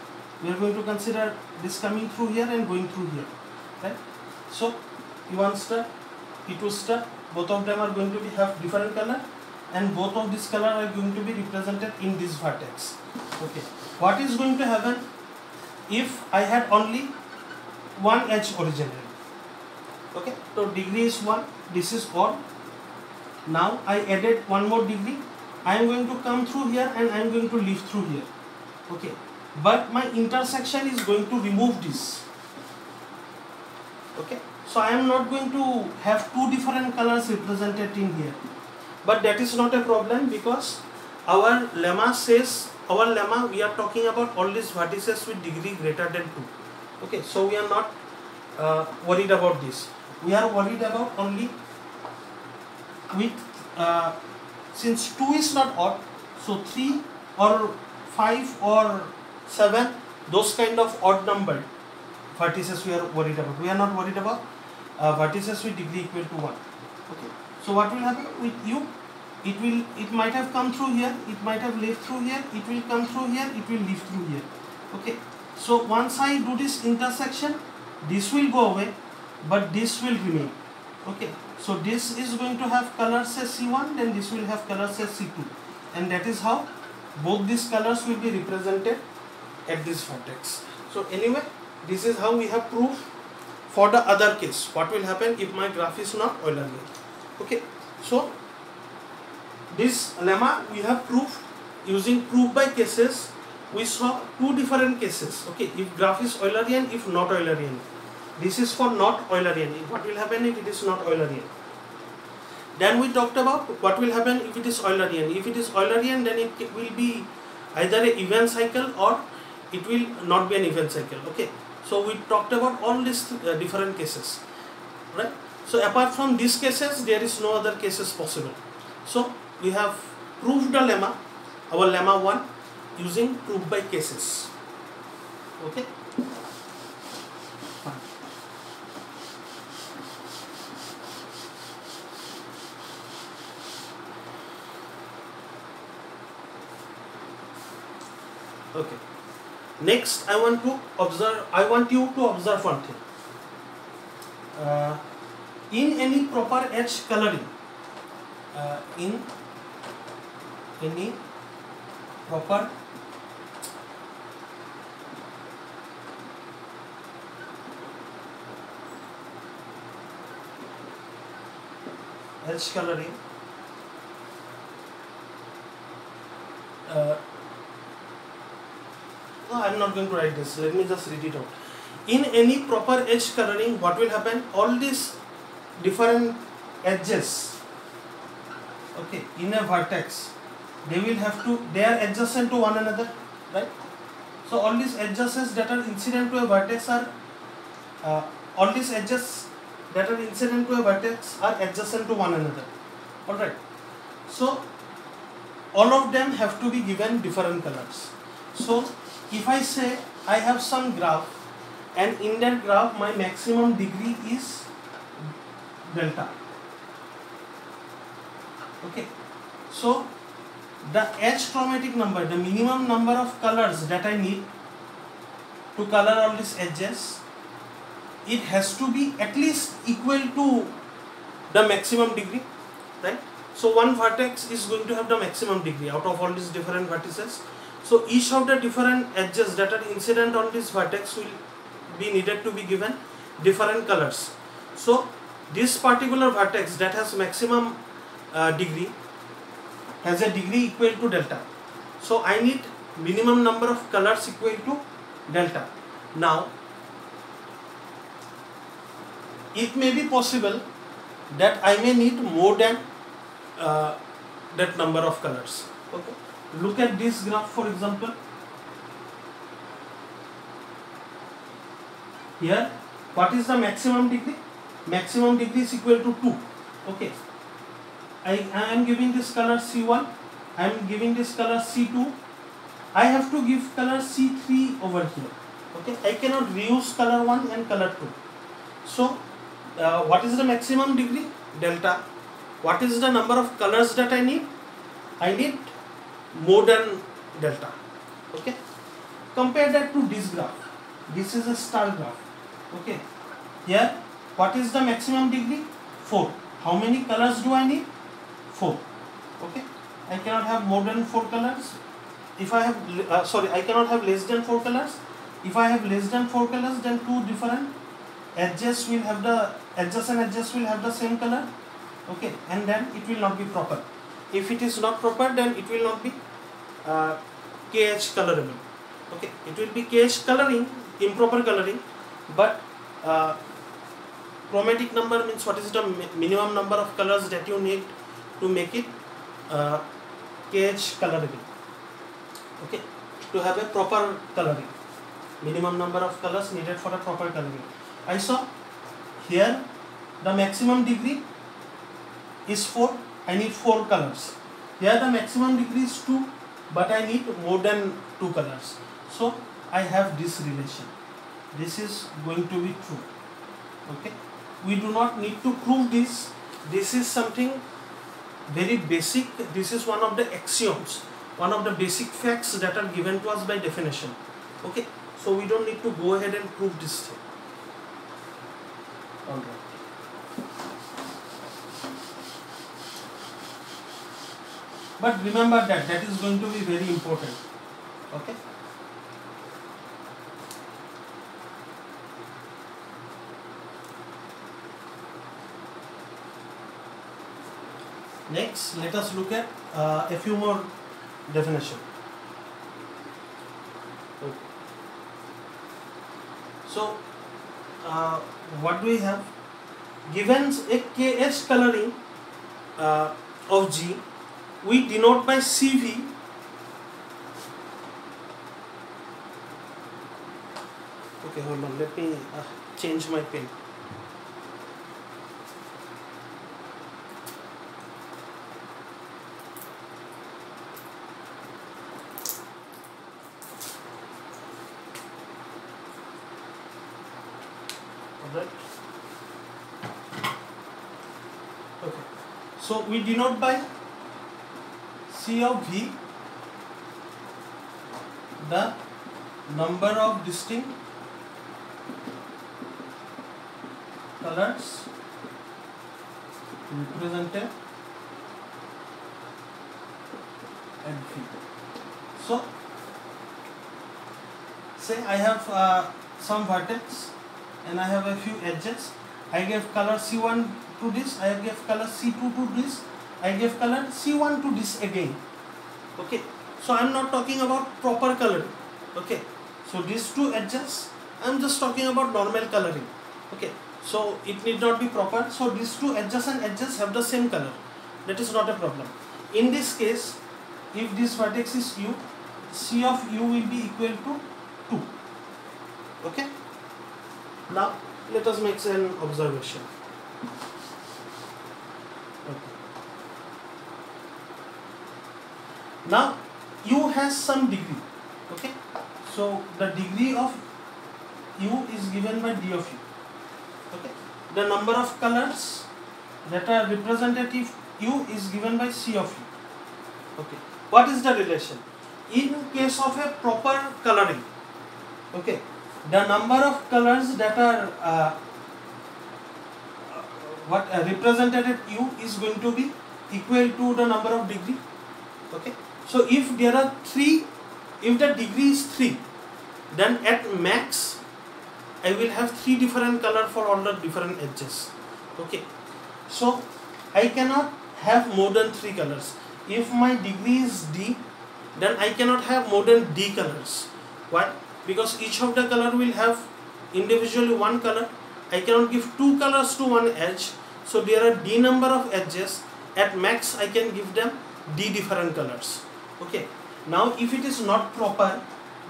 We are going to consider this coming through here and going through here, right? So E1 star, E2 star, both of them are going to have different color, and both of these color are going to be represented in this vertex. Okay, what is going to happen if I had only one edge originally? Okay, so degree is 1, this is odd. Now I added one more degree. I am going to come through here and I am going to leave through here. Okay, but my intersection is going to remove this. Okay, so I am not going to have 2 different colors represented in here. But that is not a problem, because our lemma says, we are talking about all these vertices with degree greater than 2. Okay, so we are not worried about this. We are worried about only with, since 2 is not odd, so 3 or 5 or 7, those kind of odd numbered vertices we are worried about. We are not worried about vertices with degree equal to 1. Okay, so what will happen with U? it might have come through here, it might have left through here, it will come through here, it will leave through here. Okay, so once I do this intersection, this will go away, but this will remain. Okay, so this is going to have color say C1, then this will have color say C2, and that is how both these colors will be represented at this vertex. So anyway, this is how we have proved for the other case. What will happen if my graph is not Eulerian? Okay, so this lemma we have proved using proof by cases. We saw two different cases. Okay, if graph is Eulerian, if not Eulerian. This is for not Eulerian. What will happen if it is not Eulerian? Then we talked about what will happen if it is Eulerian. If it is Eulerian, then it will be either an event cycle or it will not be an event cycle. Okay, so we talked about all these different cases, right? So apart from these cases, there is no other cases possible. So we have proved the lemma, our lemma 1, using proof by cases. Okay. Fine. Okay. Next, I want you to observe one thing. In any proper edge coloring, in any proper edge coloring, no, I am not going to write this. Let me just read it out. In any proper edge coloring, what will happen? All these different edges, okay, in a vertex, they are adjacent to one another, right? So all these edges that are incident to a vertex are adjacent to one another. All right. So all of them have to be given different colors. So if I say I have some graph, and in that graph my maximum degree is delta. Okay, so the edge chromatic number, the minimum number of colors that I need to color all these edges, it has to be at least equal to the maximum degree, right? So one vertex is going to have the maximum degree out of all these different vertices. So each of the different edges that are incident on this vertex will be needed to be given different colors. So this particular vertex that has maximum degree has a degree equal to delta. So I need minimum number of colors equal to delta. Now it may be possible that I may need more than that number of colors. Okay. Look at this graph, for example. Here, what is the maximum degree? Maximum degree is equal to 2. Okay. I am giving this color C1. I am giving this color C2. I have to give color C3 over here. Okay. I cannot reuse color 1 and color 2. So, what is the maximum degree? Delta. What is the number of colors that I need? I need more than delta. Okay. Compare that to this graph. This is a star graph. Okay. Here, what is the maximum degree? 4. How many colors do I need? 4. Okay. I cannot have more than 4 colors. If I have, I cannot have less than 4 colors. If I have less than 4 colors, then two different edges will have adjacent edges will have the same color. Okay. And then it will not be proper. If it is not proper, then it will not be KH colorable. Okay, it will be KH coloring, improper coloring, but chromatic number means what is the minimum number of colors that you need to make it KH colorable. Okay, to have a proper coloring, minimum number of colors needed for a proper coloring. I saw here the maximum degree is 4. I need 4 colors. Here the maximum degree is 2, but I need more than 2 colors. So I have this relation. This is going to be true. Okay. We do not need to prove this. This is something very basic, this is one of the axioms, one of the basic facts that are given to us by definition. Okay, so we don't need to go ahead and prove this thing. Alright. But remember that is going to be very important. Okay. Next, let us look at a few more definitions. Okay. So, what do we have? Given a KH coloring of G, we denote by CV okay, hold on, let me change my pen. Alright. Okay. So we denote by C of V the number of distinct colors represented at V. So say I have some vertex and I have a few edges. I gave color C1 to this, I gave color C2 to this, I gave color C1 to this again. Okay, so I am not talking about proper coloring. Okay, so these two edges, I am just talking about normal coloring. Okay, so it need not be proper. So these two edges and edges have the same color. That is not a problem. In this case, if this vertex is U, C of U will be equal to 2. Okay. Now let us make an observation. Okay. Now U has some degree. Okay. So the degree of U is given by D of U. Okay. The number of colors that are representative U is given by C of U. Okay. What is the relation? In case of a proper coloring, okay, the number of colors that are represented at U is going to be equal to the number of degree. Okay. So if there are 3, if the degree is 3, then at max I will have 3 different color for all the different edges. Okay. So I cannot have more than 3 colors. If my degree is D, then I cannot have more than D colors. Why? Because each of the color will have individually one color. I cannot give 2 colors to one edge. So there are D number of edges. At max I can give them D different colors. Okay. Now if it is not proper,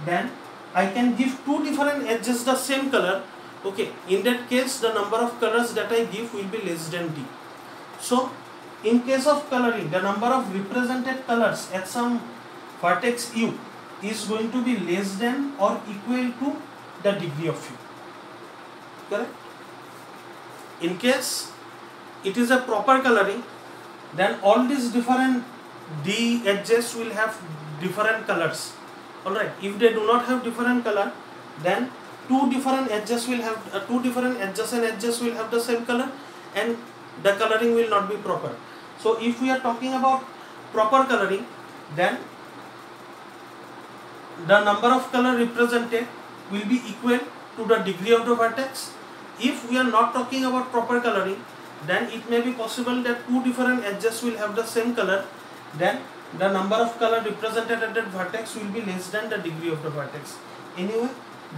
then I can give 2 different edges the same color. Okay. In that case, the number of colors that I give will be less than D. So in case of coloring, the number of represented colors at some vertex U is going to be less than or equal to the degree of U. Correct? In case it is a proper coloring, then all these different D edges will have different colors. Alright, if they do not have different color, then 2 different edges will have 2 different edges and edges will have the same color, and the coloring will not be proper. So if we are talking about proper coloring, then the number of color represented will be equal to the degree of the vertex. If we are not talking about proper coloring, then it may be possible that 2 different edges will have the same color, then the number of color represented at that vertex will be less than the degree of the vertex. Anyway,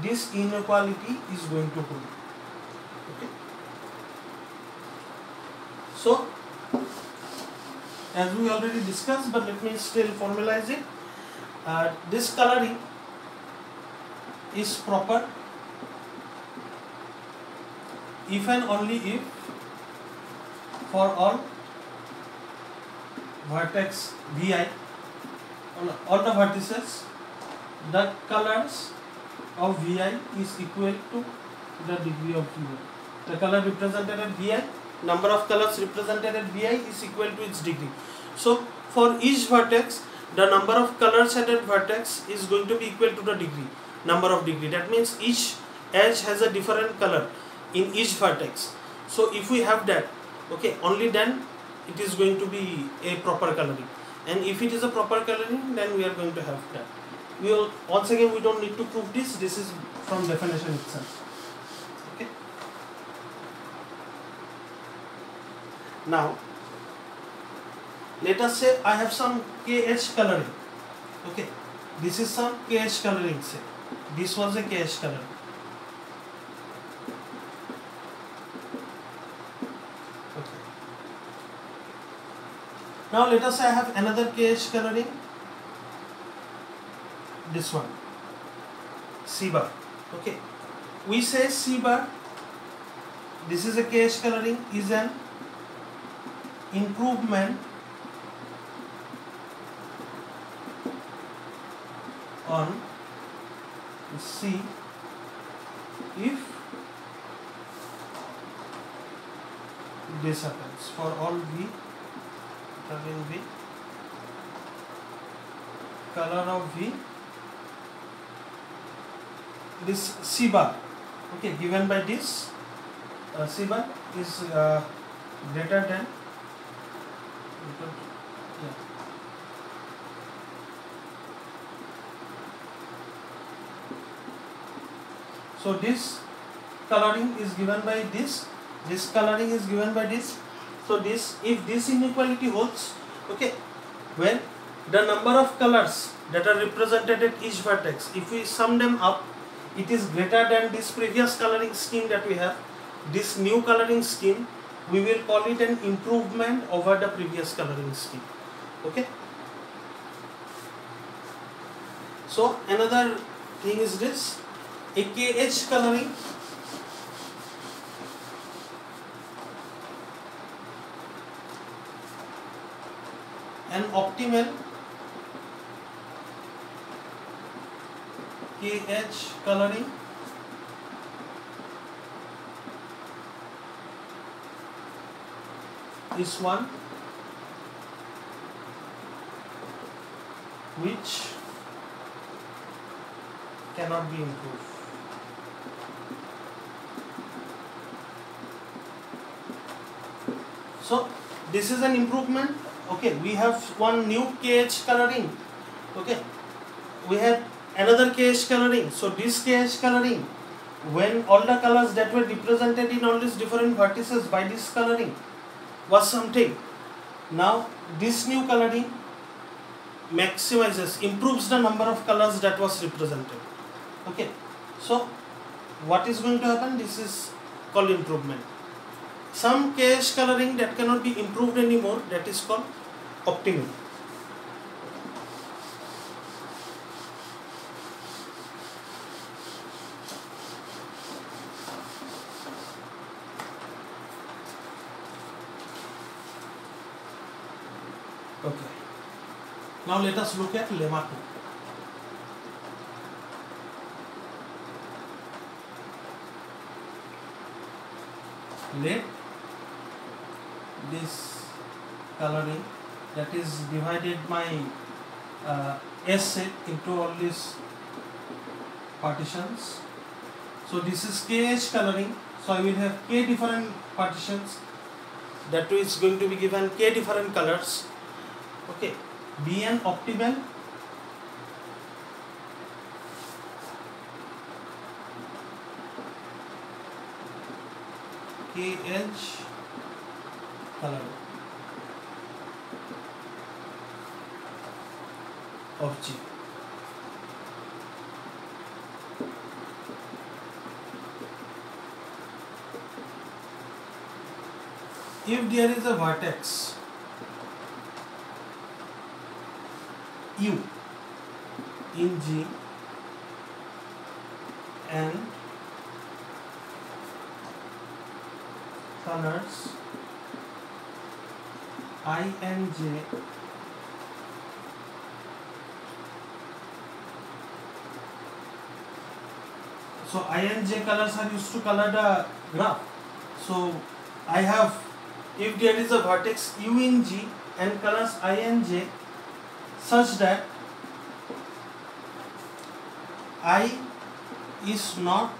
this inequality is going to hold. Okay. So, as we already discussed, but let me still formalize it. This coloring is proper if and only if for all vertex Vi, all the vertices, the colors of Vi is equal to the degree of Vi. The color represented at Vi number of colors represented at Vi is equal to its degree. So for each vertex, the number of colors at that vertex is going to be equal to the degree, number of degree. That means each edge has a different color in each vertex. So if we have that, okay, only then it is going to be a proper coloring. And if it is a proper coloring, then we are going to have that. We will, once again, we don't need to prove this. This is from definition itself. Okay. Now, let us say I have some KH coloring. Okay. This is some KH coloring. Say this was a KH coloring. Okay. Now let us say I have another KH coloring. This one, C bar. Okay, we say C bar, this is a KH coloring, is an improvement on C if this happens for all V, again V, color of V, this C bar, okay, given by this C bar is greater than, yeah. So this coloring is given by this coloring is given by this. So this, if this inequality holds, okay, when the number of colors that are represented at each vertex, if we sum them up, it is greater than this previous coloring scheme that we have, this new coloring scheme, we will call it an improvement over the previous coloring scheme. Okay. So another thing is this, a KH coloring an optimal KH coloring is one which cannot be improved. So this is an improvement. Okay, we have one new KH coloring. Okay, we have another KH coloring. So this KH coloring, when all the colors that were represented in all these different vertices by this coloring was something, now this new coloring maximizes, improves the number of colors that was represented. Okay, so what is going to happen? This is called improvement. Some KH coloring that cannot be improved anymore, that is called optimal. Okay. Now let us look at lemma 2. Let this coloring that is divided my S set into all these partitions. So this is KH coloring. So I will have K different partitions. That is going to be given K different colors. Okay, be an optimal KH color of G. If there is a vertex U in G and colors I and J so I and J colors are used to color the graph. So I have if there is a vertex u in G and colors I and J such that I is not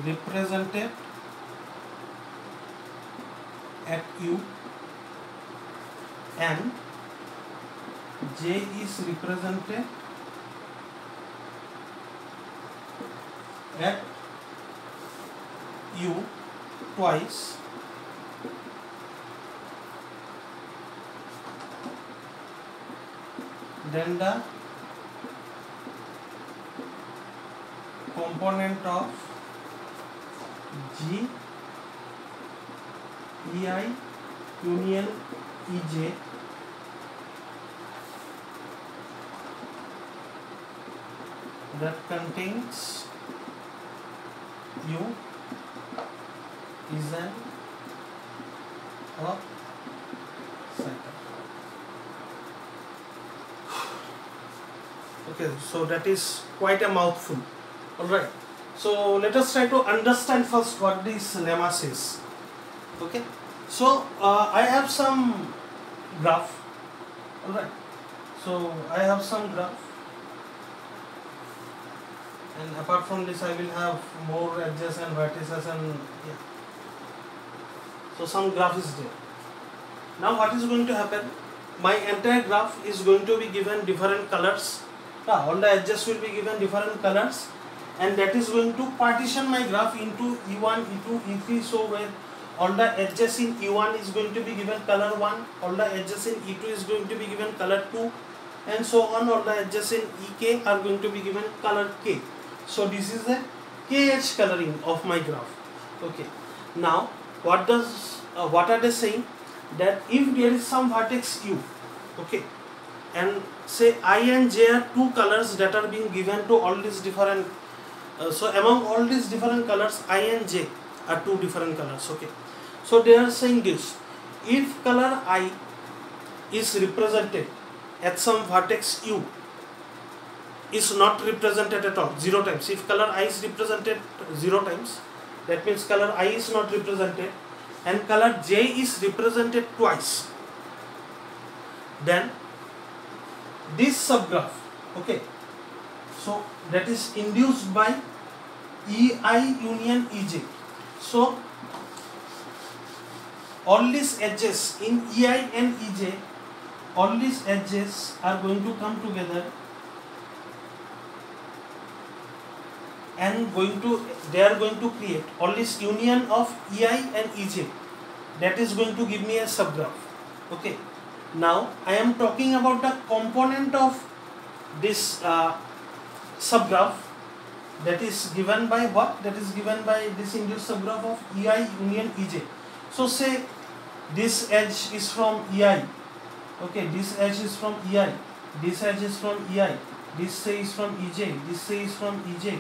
represented at U and J is represented at U twice, then the component of G EI union EJ that contains U is an a cycle. Okay, so that is quite a mouthful. Alright, so let us try to understand first what this lemma says. Okay, so I have some graph. Alright, so I have some graph, and apart from this I will have more edges and vertices and yeah. So some graph is there. Now what is going to happen? My entire graph is going to be given different colors. All the edges will be given different colors, and that is going to partition my graph into E1, E2, E3. So where all the edges in E1 is going to be given color 1, all the edges in E2 is going to be given color 2, and so on. All the edges in EK are going to be given color K. So this is the KH coloring of my graph. Okay. Now what are they saying? That if there is some vertex U, okay, and say I and J are two colors that are being given to all these different, so among all these different colors, I and J are two different colors. Okay, so they are saying this: if color I is represented at some vertex U, is not represented at all 0 times. If color I is represented 0 times, that means color I is not represented, and color J is represented twice, then this subgraph, okay, so that is induced by EI union EJ. So all these edges in EI and EJ, all these edges are going to come together and they are going to create all this union of EI and EJ. That is going to give me a subgraph. Okay. Now I am talking about the component of this subgraph, that is given by what? That is given by this induced subgraph of EI union EJ. So say this edge is from EI. Okay, this edge is from EI. This edge is from EI. This say is from EJ. This say is from EJ.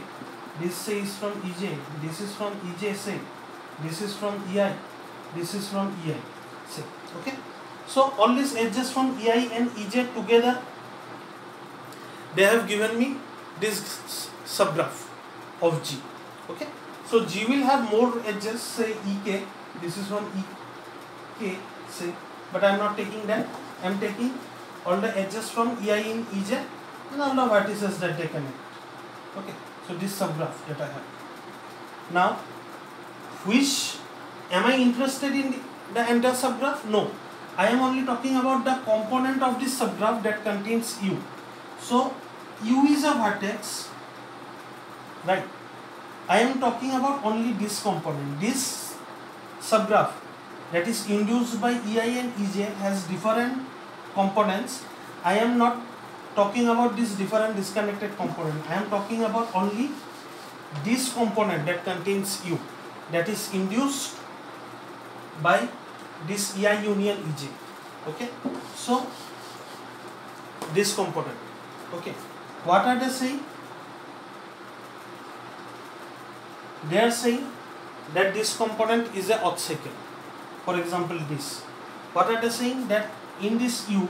This say is from EJ. This is from EJ. Say this is from EI. This is from EI. Say okay. So all these edges from EI and EJ together, they have given me this subgraph of G. Okay. So G will have more edges. Say EK. This is from EK. Say, but I am not taking that. I am taking all the edges from EI and EJ and all the vertices that they connect. Okay. So this subgraph that I have. Now, which am I interested in the entire subgraph? No. I am only talking about the component of this subgraph that contains U. So U is a vertex, right? I am talking about only this component. This subgraph that is induced by EI and EJ has different components. I am not talking about this different disconnected component. I am talking about only this component that contains U, that is induced by this EI union EJ. Okay, so this component. Okay, what are they saying? They are saying that this component is a auth cycle. For example, this. What are they saying? That in this U,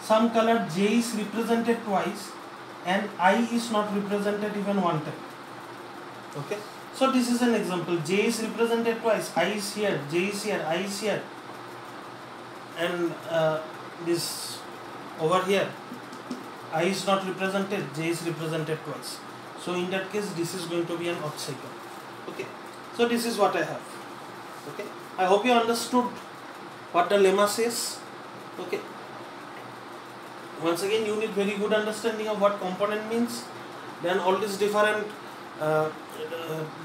some color J is represented twice and I is not represented even one time. Okay, So this is an example. J is represented twice. I is here, J is here, I is here, and this over here, I is not represented, J is represented twice. So in that case, this is going to be an odd cycle. Okay. So this is what I have. Okay. I hope you understood what the lemma says. Okay. Once again, you need very good understanding of what component means. Then all these different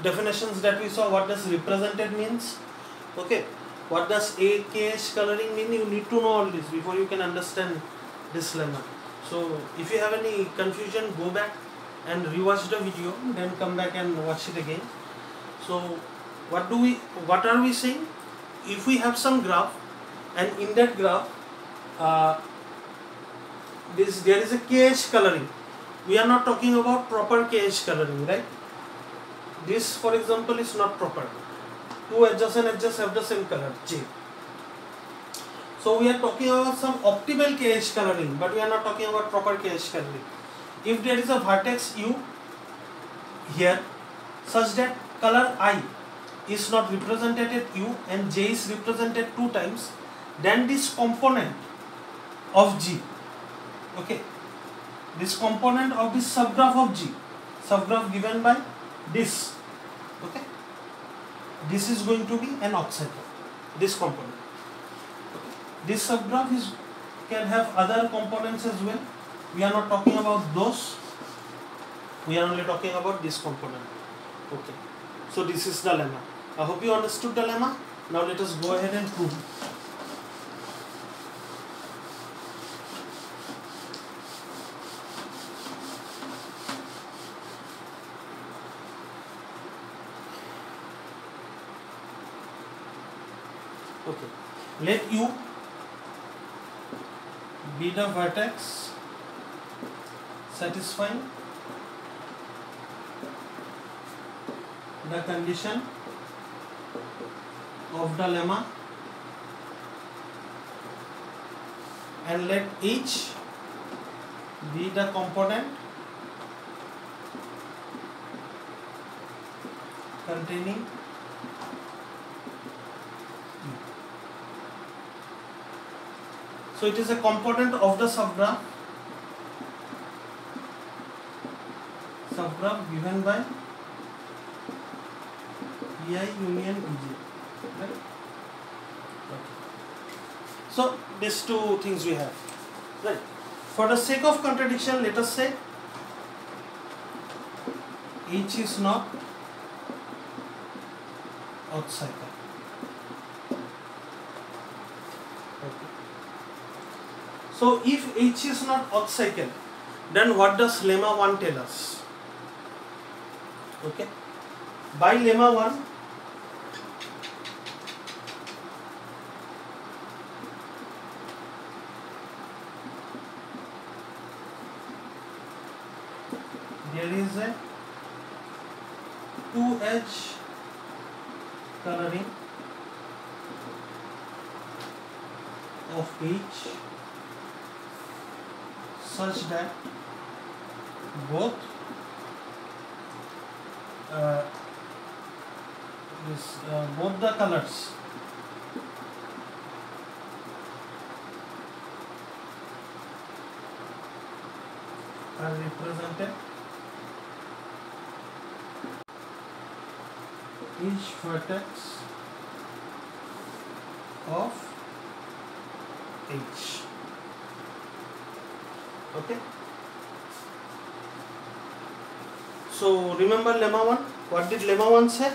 definitions that we saw, what does represented means. Okay. What does AKH coloring mean? You need to know all this before you can understand this lemma. So if you have any confusion, go back and rewatch the video, then come back and watch it again. So what are we saying? If we have some graph, and in that graph there is a KH coloring. We are not talking about proper KH coloring, right? This, for example, is not proper. Two adjacent edges have the same color, J. So we are talking about some optimal KH coloring, but we are not talking about proper KH coloring. If there is a vertex U here, such that color I is not represented at U and J is represented 2 times, then this component of G, okay, this component of this subgraph of G, subgraph given by this, okay, this is going to be an odd cycle, this component. Okay. This subgraph can have other components as well. We are not talking about those. We are only talking about this component. Okay. So this is the lemma. I hope you understood the lemma. Now let us go ahead and prove. Okay. Let U be the vertex satisfying the condition of the lemma, and let H be the component containing U. So it is a component of the subgraph given by EI union EJ. Right? Okay. So these two things we have. Right. For the sake of contradiction, let us say H is not odd cycle. Okay. So if H is not odd cycle, then what does lemma 1 tell us? Okay. By lemma 1, there is a 2H coloring of H such that both both the colors are represented each vertex of H. Okay. So remember lemma 1. What did lemma 1 say?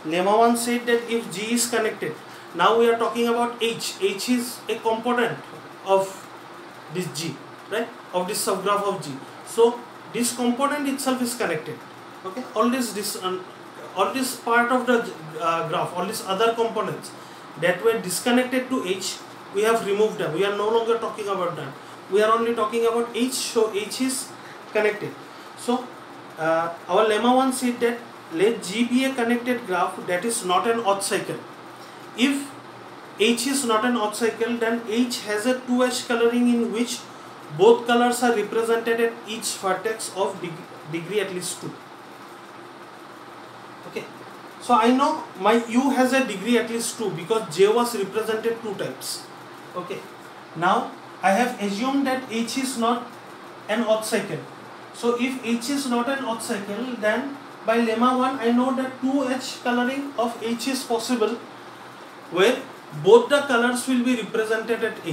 Lemma 1 said that if G is connected, now we are talking about H. H is a component of this G, right? Of this subgraph of G. So this component itself is connected. Okay. All this part of the graph, all these other components that were disconnected to H, we have removed them. We are no longer talking about them. We are only talking about H. So H is connected. So our lemma 1 said that let G be a connected graph that is not an odd cycle. If H is not an odd cycle, then H has a 2H coloring in which both colors are represented at each vertex of degree at least 2. Okay. So I know my U has a degree at least 2 because J was represented 2 times. Okay. Now I have assumed that H is not an odd cycle. So if H is not an odd cycle, then by lemma 1 I know that 2H coloring of H is possible, where both the colors will be represented at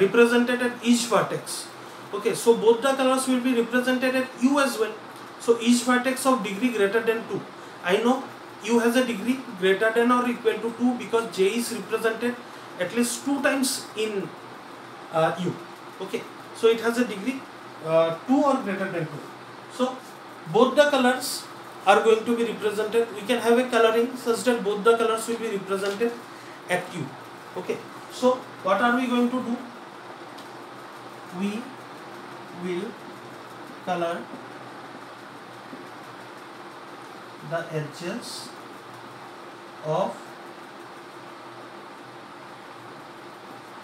represented at each vertex. Okay, so both the colors will be represented at U as well. So each vertex of degree greater than 2. I know U has a degree greater than or equal to 2 because J is represented at least 2 times in U. Okay, so it has a degree 2 or greater than 2. So both the colors are going to be represented. We can have a coloring such that both the colors will be represented at U. Okay, so what are we going to do? We will color the edges of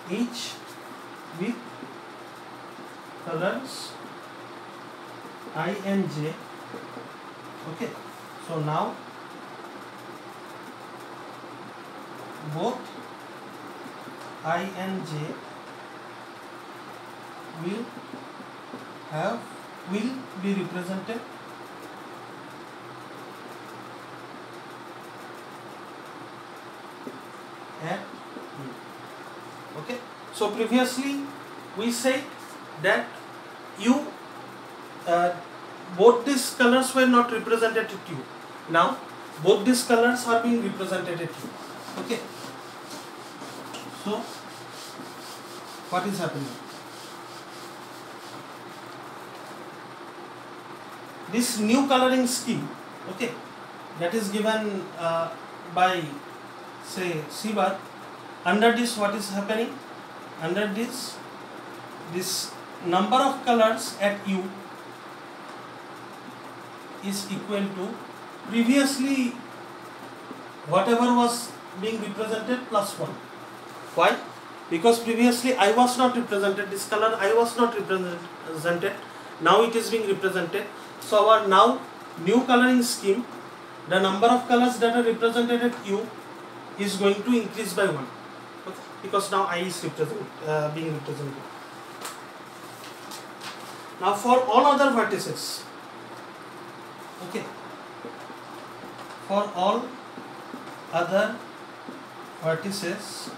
each with colors I and J. Okay, so now both I and J will be represented at U. Okay, so previously we said that U both these colors were not represented at U. Now both these colors are being represented at U. Okay, so what is happening? This new coloring scheme, okay, that is given by say C bar. Under this, what is happening? Under this number of colors at U is equal to previously whatever was being represented plus 1. Why? Because previously I was not represented, this color I was not represented, now it is being represented. So our now new coloring scheme, the number of colors that are represented at U is going to increase by 1. Okay? Because now I is being represented. Now for all other vertices, okay, for all other vertices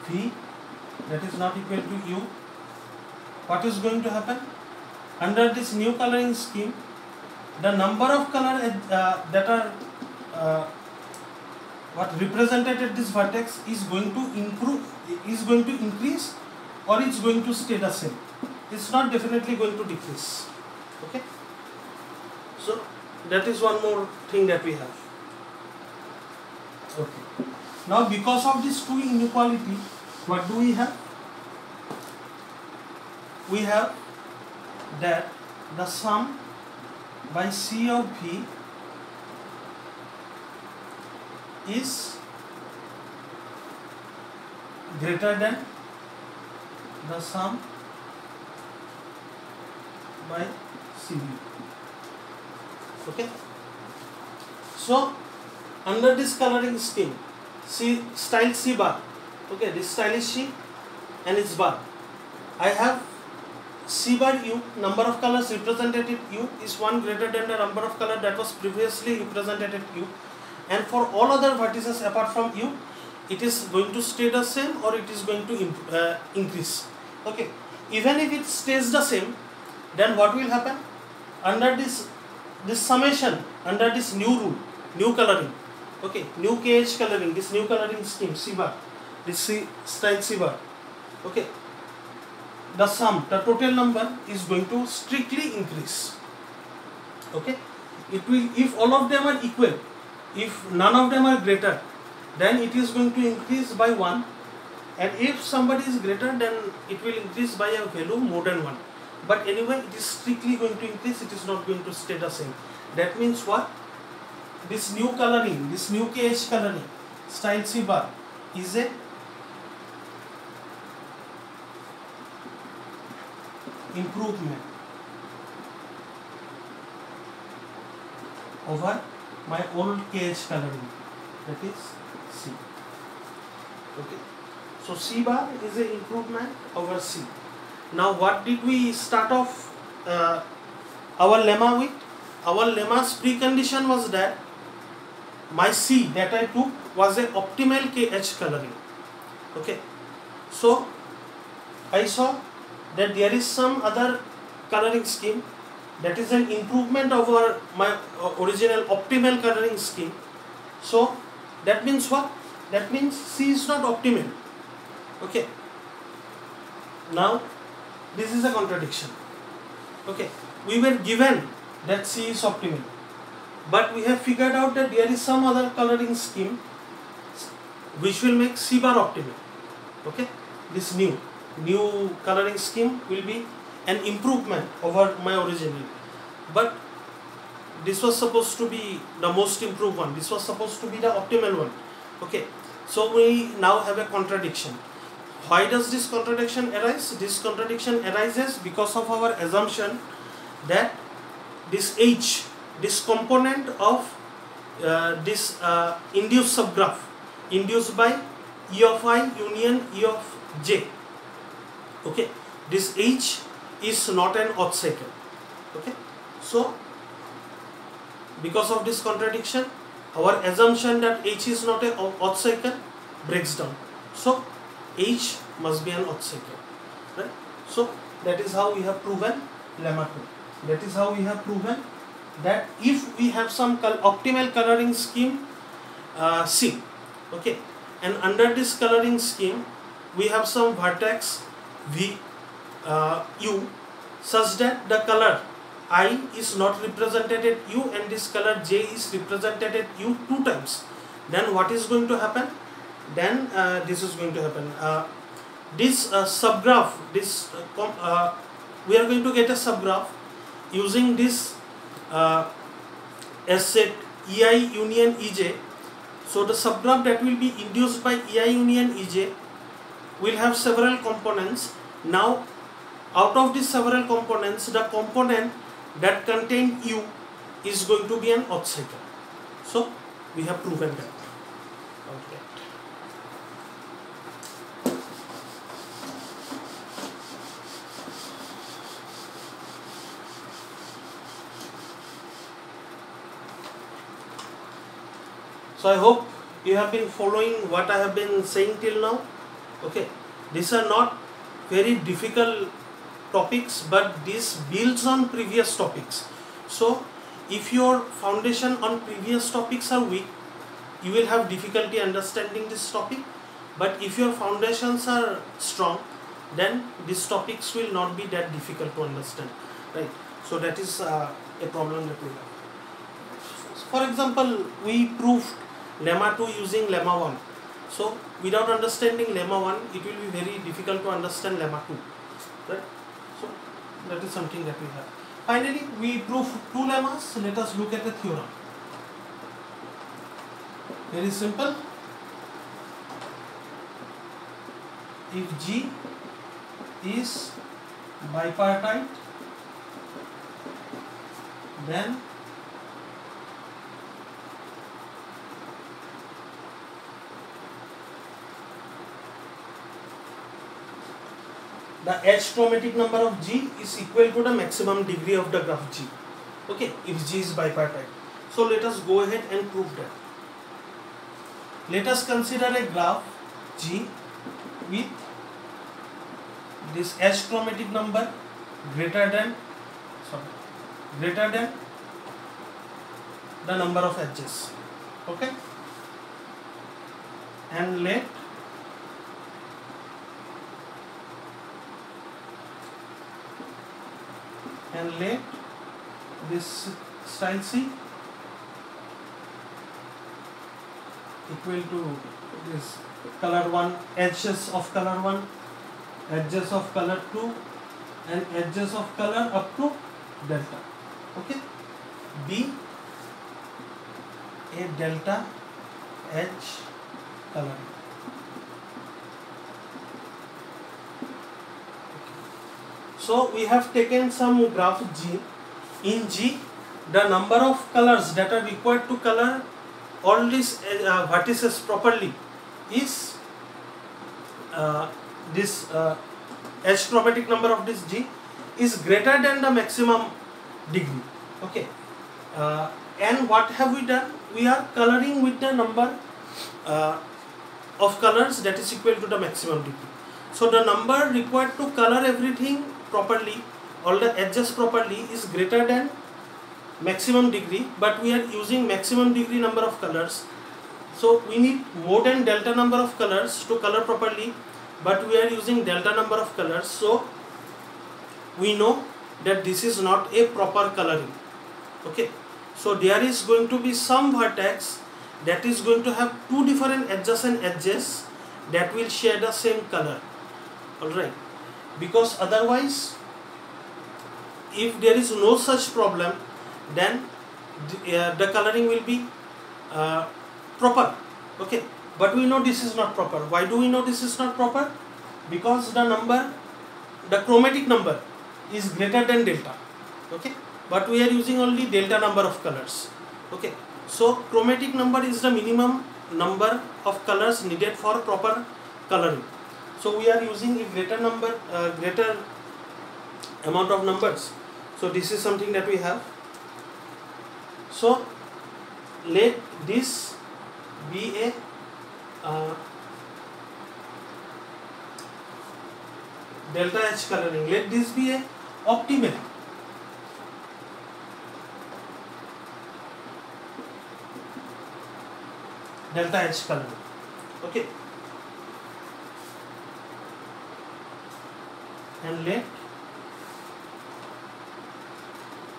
V that is not equal to U, what is going to happen? Under this new coloring scheme, the number of colors that are represented at this vertex is going to increase, or it's going to stay the same. It's not definitely going to decrease. Okay, so that is one more thing that we have. Okay, now because of this two inequality, what do we have? We have that the sum by C of V is greater than the sum by CV. Okay, so under this coloring scheme, style C bar, okay, this style is C and its bar. I have C bar U, number of colors represented at U is 1 greater than the number of colors that was previously represented at U, and for all other vertices apart from U, it is going to stay the same or it is going to increase. Okay, even if it stays the same, then what will happen? Under this summation, under this new rule, new coloring, okay, new KH coloring, this new coloring scheme C bar, this style C bar, okay, the sum, the total number is going to strictly increase. Okay, it will, if all of them are equal, if none of them are greater, then it is going to increase by 1, and if somebody is greater, then it will increase by a value more than 1. But anyway, it is strictly going to increase, it is not going to stay the same. That means what? This new coloring, this new KH coloring, style C bar, is a improvement. over my old KH coloring, that is C. Okay, so C bar is an improvement over C. Now what did we start off our lemma with? Our lemma's precondition was that my C that I took was a optimal KH coloring. Okay, so I saw that there is some other coloring scheme that is an improvement over my original optimal coloring scheme. So that means what? That means C is not optimal. Okay, now this is a contradiction. Okay, we were given that C is optimal, but we have figured out that there is some other coloring scheme which will make C bar optimal. Okay, this new coloring scheme will be an improvement over my original, but this was supposed to be the most improved one, this was supposed to be the optimal one. Okay, so we now have a contradiction. Why does this contradiction arise? This contradiction arises because of our assumption that this H, this component of this induced subgraph induced by E of I union E of J, okay, this H is not an auth cycle. Okay, so because of this contradiction, our assumption that H is not an auth cycle breaks down. So H must be an auth cycle, right? So that is how we have proven lemma 2. That is how we have proven that if we have some optimal coloring scheme C, okay, and under this coloring scheme we have some vertex V U such that the color I is not represented at U and this color J is represented at U 2 times, then what is going to happen? Then this is going to happen. This subgraph, this we are going to get a subgraph using this S set EI union EJ. So the subgraph that will be induced by EI union EJ will have several components. Now out of these several components, the component that contain U is going to be an auth cycle. So we have proven that. Okay. So I hope you have been following what I have been saying till now. Okay, these are not very difficult topics, but this builds on previous topics. So if your foundation on previous topics are weak, you will have difficulty understanding this topic. But if your foundations are strong, then these topics will not be that difficult to understand, right? So that is a problem that we have. For example, we proved lemma 2 using lemma 1. So without understanding lemma 1, it will be very difficult to understand lemma 2, right? So that is something that we have. Finally, we proved 2 lemmas. Let us look at the theorem. Very simple. If G is bipartite, then the H chromatic number of G is equal to the maximum degree of the graph G. Okay, if G is bipartite. So let us go ahead and prove that. Let us consider a graph G with this H chromatic number greater than the number of edges. Okay, and let this style C equal to this color 1, edges of color 1, edges of color 2 and edges of color up to delta. Okay, be a delta edge color. So we have taken some graph G. In G the number of colors that are required to color all these vertices properly is this H chromatic number of this G is greater than the maximum degree. Okay, and what have we done? We are coloring with the number of colors that is equal to the maximum degree. So the number required to color everything properly, all the edges properly, is greater than maximum degree, but we are using maximum degree number of colors. So we need more than delta number of colors to color properly, but we are using delta number of colors. So we know that this is not a proper coloring. Okay, so there is going to be some vertex that is going to have two different adjacent edges that will share the same color. Alright, because otherwise, if there is no such problem, then the coloring will be proper. Okay, but we know this is not proper. Why do we know this is not proper? Because the chromatic number is greater than delta. Okay, but we are using only delta number of colors. Okay, so chromatic number is the minimum number of colors needed for proper coloring. So we are using a greater amount of numbers. So this is something that we have. So let this be a delta H coloring. Let this be a optimal delta H coloring. Okay, and let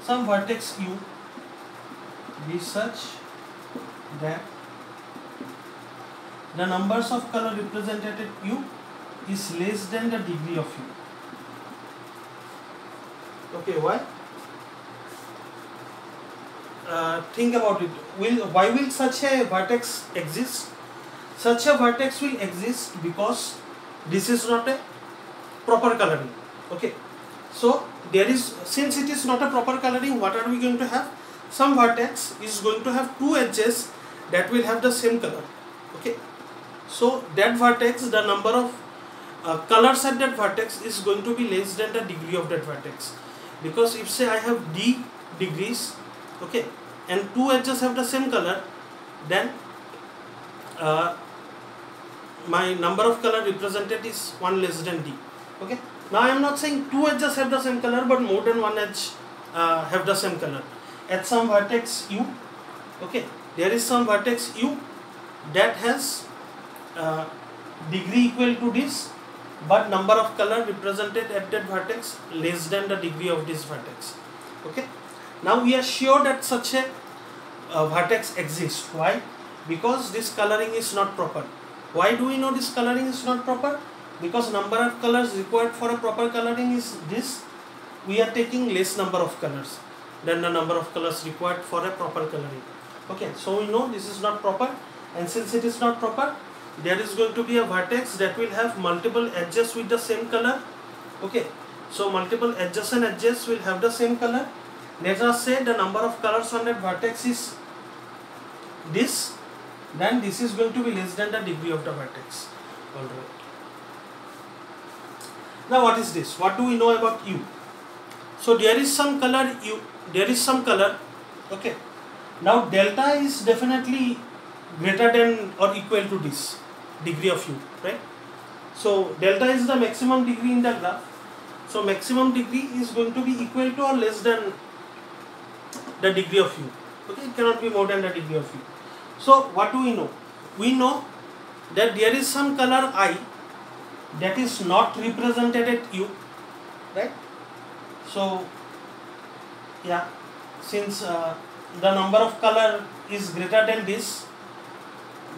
some vertex U be such that the numbers of color represented at U is less than the degree of U. Okay, why? Think about it. Why will such a vertex exist? Such a vertex will exist because this is not a proper coloring. Okay, so since it is not a proper coloring, what are we going to have? Some vertex is going to have two edges that will have the same color. Okay, so that vertex, the number of colors at that vertex is going to be less than the degree of that vertex, because if say I have D degrees, okay, and two edges have the same color, then my number of color represented is 1 less than D. Okay, now I am not saying two edges have the same color, but more than one edge have the same color. At some vertex U, okay, there is some vertex U that has degree equal to this, but number of color represented at that vertex less than the degree of this vertex. Okay, now we are sure that such a vertex exists. Why? Because this coloring is not proper. Why do we know this coloring is not proper? Because number of colors required for a proper coloring is this. We are taking less number of colors than the number of colors required for a proper coloring. Okay, so we know this is not proper, and since it is not proper, there is going to be a vertex that will have multiple edges with the same color. Okay, so multiple adjacent edges will have the same color. Let us say the number of colors on that vertex is this, then this is going to be less than the degree of the vertex. Alright. Now what is this? What do we know about U? So there is some color U, there is some color. Okay, now delta is definitely greater than or equal to this degree of U, right? So delta is the maximum degree in the graph. So maximum degree is going to be equal to or less than the degree of U. Okay, it cannot be more than the degree of U. So what do we know? We know that there is some color I that is not represented at U, right? So yeah, since the number of color is greater than this,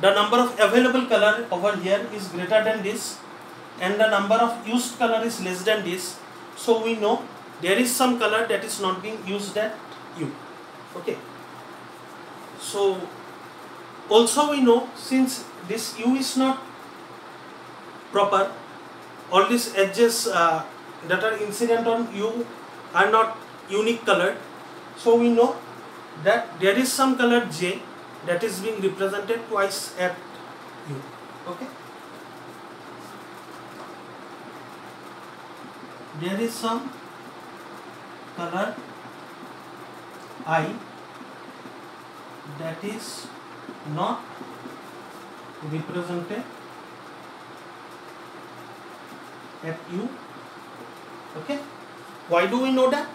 the number of available color over here is greater than this, and the number of used color is less than this, so we know there is some color that is not being used at U. Okay, so also we know since this U is not proper, all these edges that are incident on U are not unique colored, so we know that there is some color J that is being represented twice at U. Okay. There is some color I that is not represented at U. Okay. Why do we know that?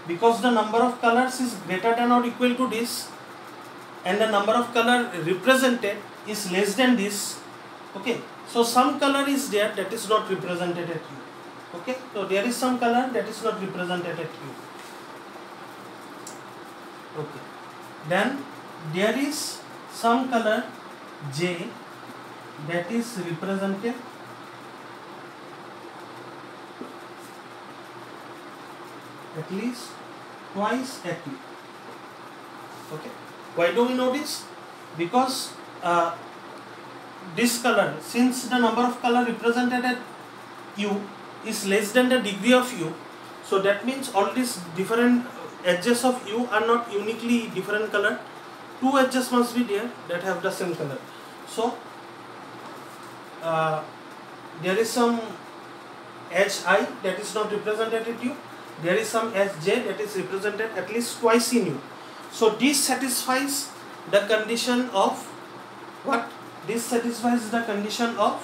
Because the number of colors is greater than or equal to this, and the number of color represented is less than this. Okay. So some color is there that is not represented at U. Okay. So there is some color that is not represented at U. Okay. Then there is some color J that is represented at least twice at U. Okay. Why do we know this? Because this color, since the number of color represented at U is less than the degree of U, so that means all these different edges of U are not uniquely different color. Two edges must be there that have the same color. So there is some edge I that is not represented at U. There is some edge J that is represented at least twice in U. So this satisfies the condition of what? This satisfies the condition of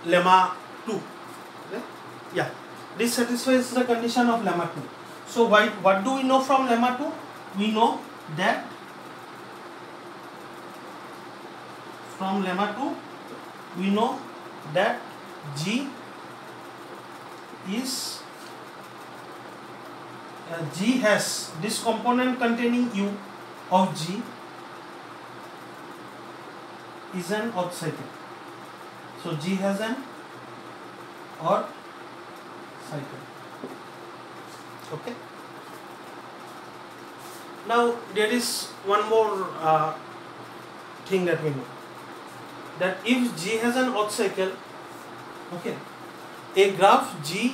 lemma 2. Okay? Yeah, this satisfies the condition of lemma 2. So what do we know from lemma 2? We know that from lemma 2 we know that G is G has this component containing U of G is an odd cycle. So G has an odd cycle. Okay. Now there is one more thing that we know, that if G has an odd cycle, okay, a graph G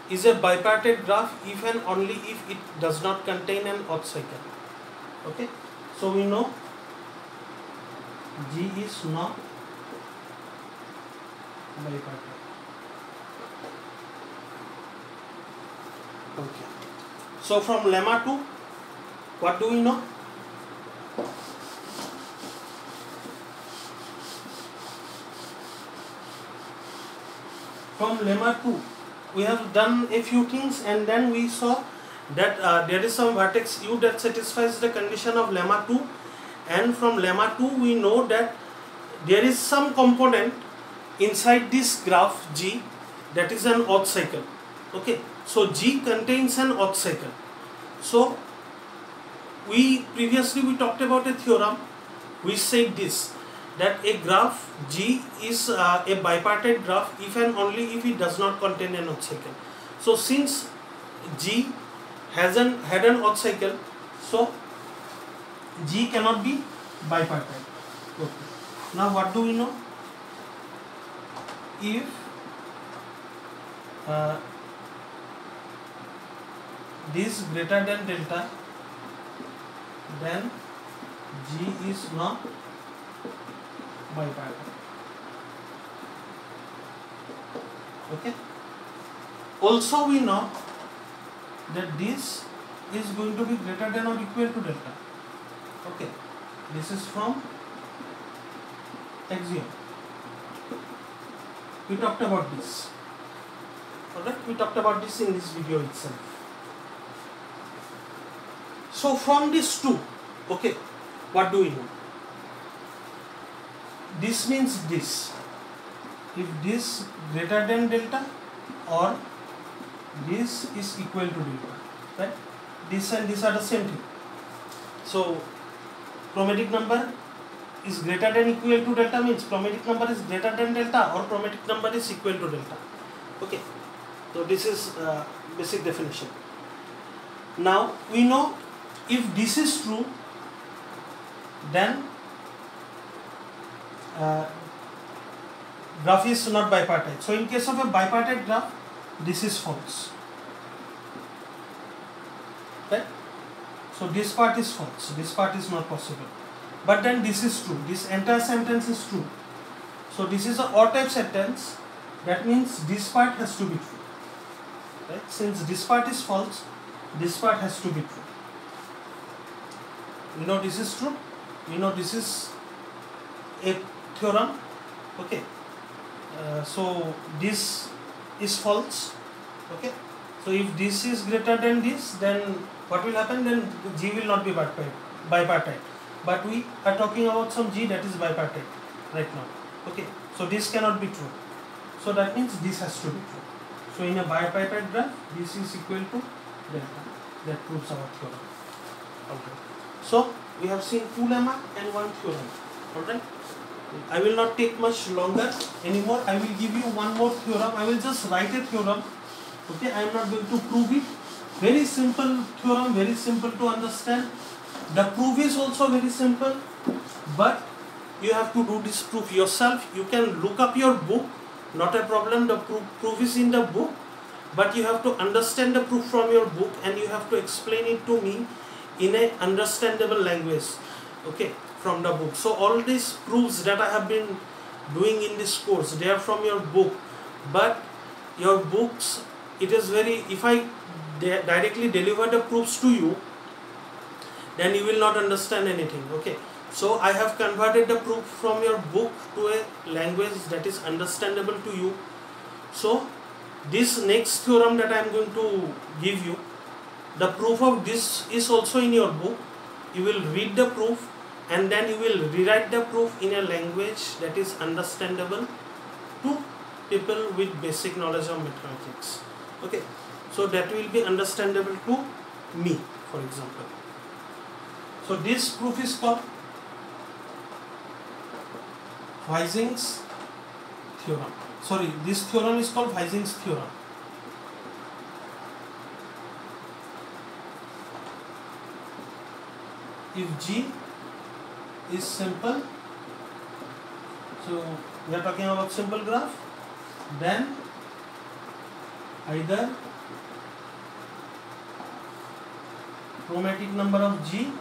is a bipartite graph if and only if it does not contain an odd cycle. Okay, so we know G is not bipartite. Okay, so from lemma 2, what do we know? From lemma 2, we have done a few things, and then we saw that there is some vertex U that satisfies the condition of lemma 2, and from lemma 2 we know that there is some component inside this graph G that is an odd cycle. Okay, so G contains an odd cycle. So we talked about a theorem which said this, that a graph G is a bipartite graph if and only if it does not contain an odd cycle. So since G had an odd cycle, so G cannot be bipartite. Okay. Now what do we know? If this greater than delta, then G is not bipartite. Okay. Also we know that this is going to be greater than or equal to delta. Okay. This is from axiom. We talked about this. Alright, we talked about this in this video itself. So from these two, okay, what do we know? This means this. If this greater than delta or this is equal to delta, right? This and this are the same thing. So chromatic number is greater than equal to delta means chromatic number is greater than delta or chromatic number is equal to delta. Okay. So this is basic definition. Now we know if this is true, then graph is not bipartite. So in case of a bipartite graph, this is false. Right? So this part is false, this part is not possible. But then this is true, this entire sentence is true. So this is an OR type sentence, that means this part has to be true. Right? Since this part is false, this part has to be true. You know this is true, you know this is a theorem, okay. So this is false, okay. So if this is greater than this, then what will happen? Then G will not be bipartite. But we are talking about some G that is bipartite right now, okay. So this cannot be true. So that means this has to be true. So in a bipartite graph, this is equal to delta. That proves our theorem. Okay. So we have seen two lemma and one theorem. Alright. I will not take much longer anymore. I will give you one more theorem. I will just write a theorem. Okay. I am not going to prove it. Very simple theorem. Very simple to understand. The proof is also very simple, but you have to do this proof yourself. You can look up your book. Not a problem. The proof is in the book. But you have to understand the proof from your book and you have to explain it to me in a understandable language, okay, from the book. So all these proofs that I have been doing in this course, they are from your book. But your books, it is very, if I directly deliver the proofs to you, then you will not understand anything, okay. So I have converted the proof from your book to a language that is understandable to you. So this next theorem that I am going to give you, the proof of this is also in your book. You will read the proof and then you will rewrite the proof in a language that is understandable to people with basic knowledge of mathematics. Okay, so that will be understandable to me, for example. So this proof is called Ising's theorem. Sorry, this theorem is called Ising's theorem. If G is simple, so we are talking about simple graph, then either chromatic number of G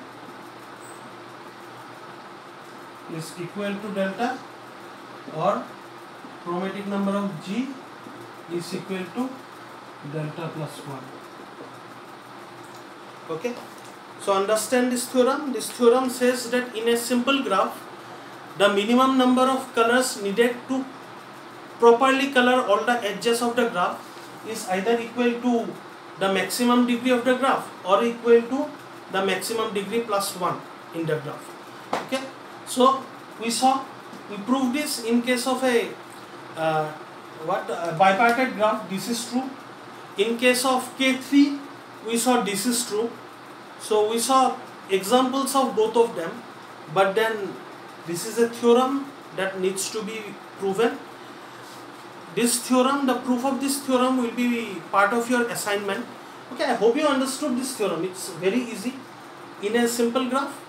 is equal to delta or chromatic number of G is equal to delta plus 1. Okay. So understand this theorem. This theorem says that in a simple graph, the minimum number of colors needed to properly color all the edges of the graph is either equal to the maximum degree of the graph or equal to the maximum degree plus 1 in the graph. Okay. So we proved this in case of a bipartite graph. This is true. In case of K3, we saw this is true. So we saw examples of both of them, but then this is a theorem that needs to be proven. This theorem, the proof of this theorem will be part of your assignment. Okay, I hope you understood this theorem. It's very easy. In a simple graph,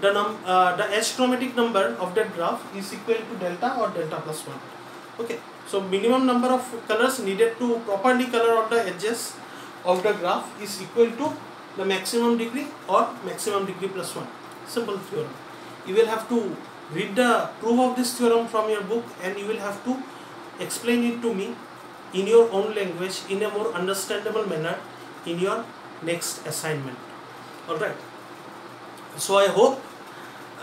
the H chromatic number of that graph is equal to delta or delta plus 1. Okay, so minimum number of colors needed to properly color all the edges of the graph is equal to the maximum degree or maximum degree plus 1. Simple theorem. You will have to read the proof of this theorem from your book and you will have to explain it to me in your own language in a more understandable manner in your next assignment. Alright. So I hope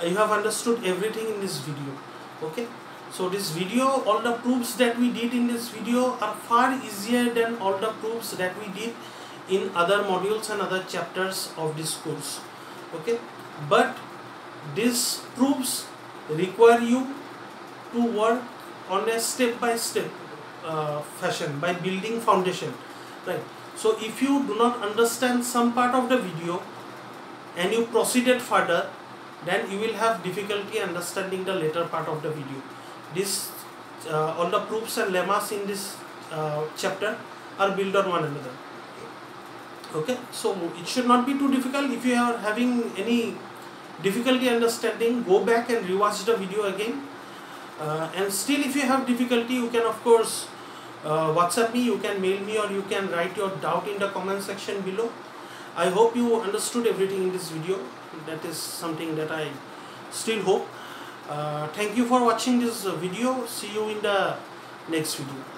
you have understood everything in this video. Okay. So this video, all the proofs that we did in this video are far easier than all the proofs that we did in other modules and other chapters of this course. Okay, but these proofs require you to work on a step-by-step fashion by building foundation, right? So if you do not understand some part of the video and you proceeded further, then you will have difficulty understanding the later part of the video. This all the proofs and lemmas in this chapter are built on one another. Okay, so it should not be too difficult. If you are having any difficulty understanding, go back and rewatch the video again. And still if you have difficulty, you can of course WhatsApp me, you can mail me, or you can write your doubt in the comment section below. I hope you understood everything in this video. That is something that I still hope. Thank you for watching this video. See you in the next video.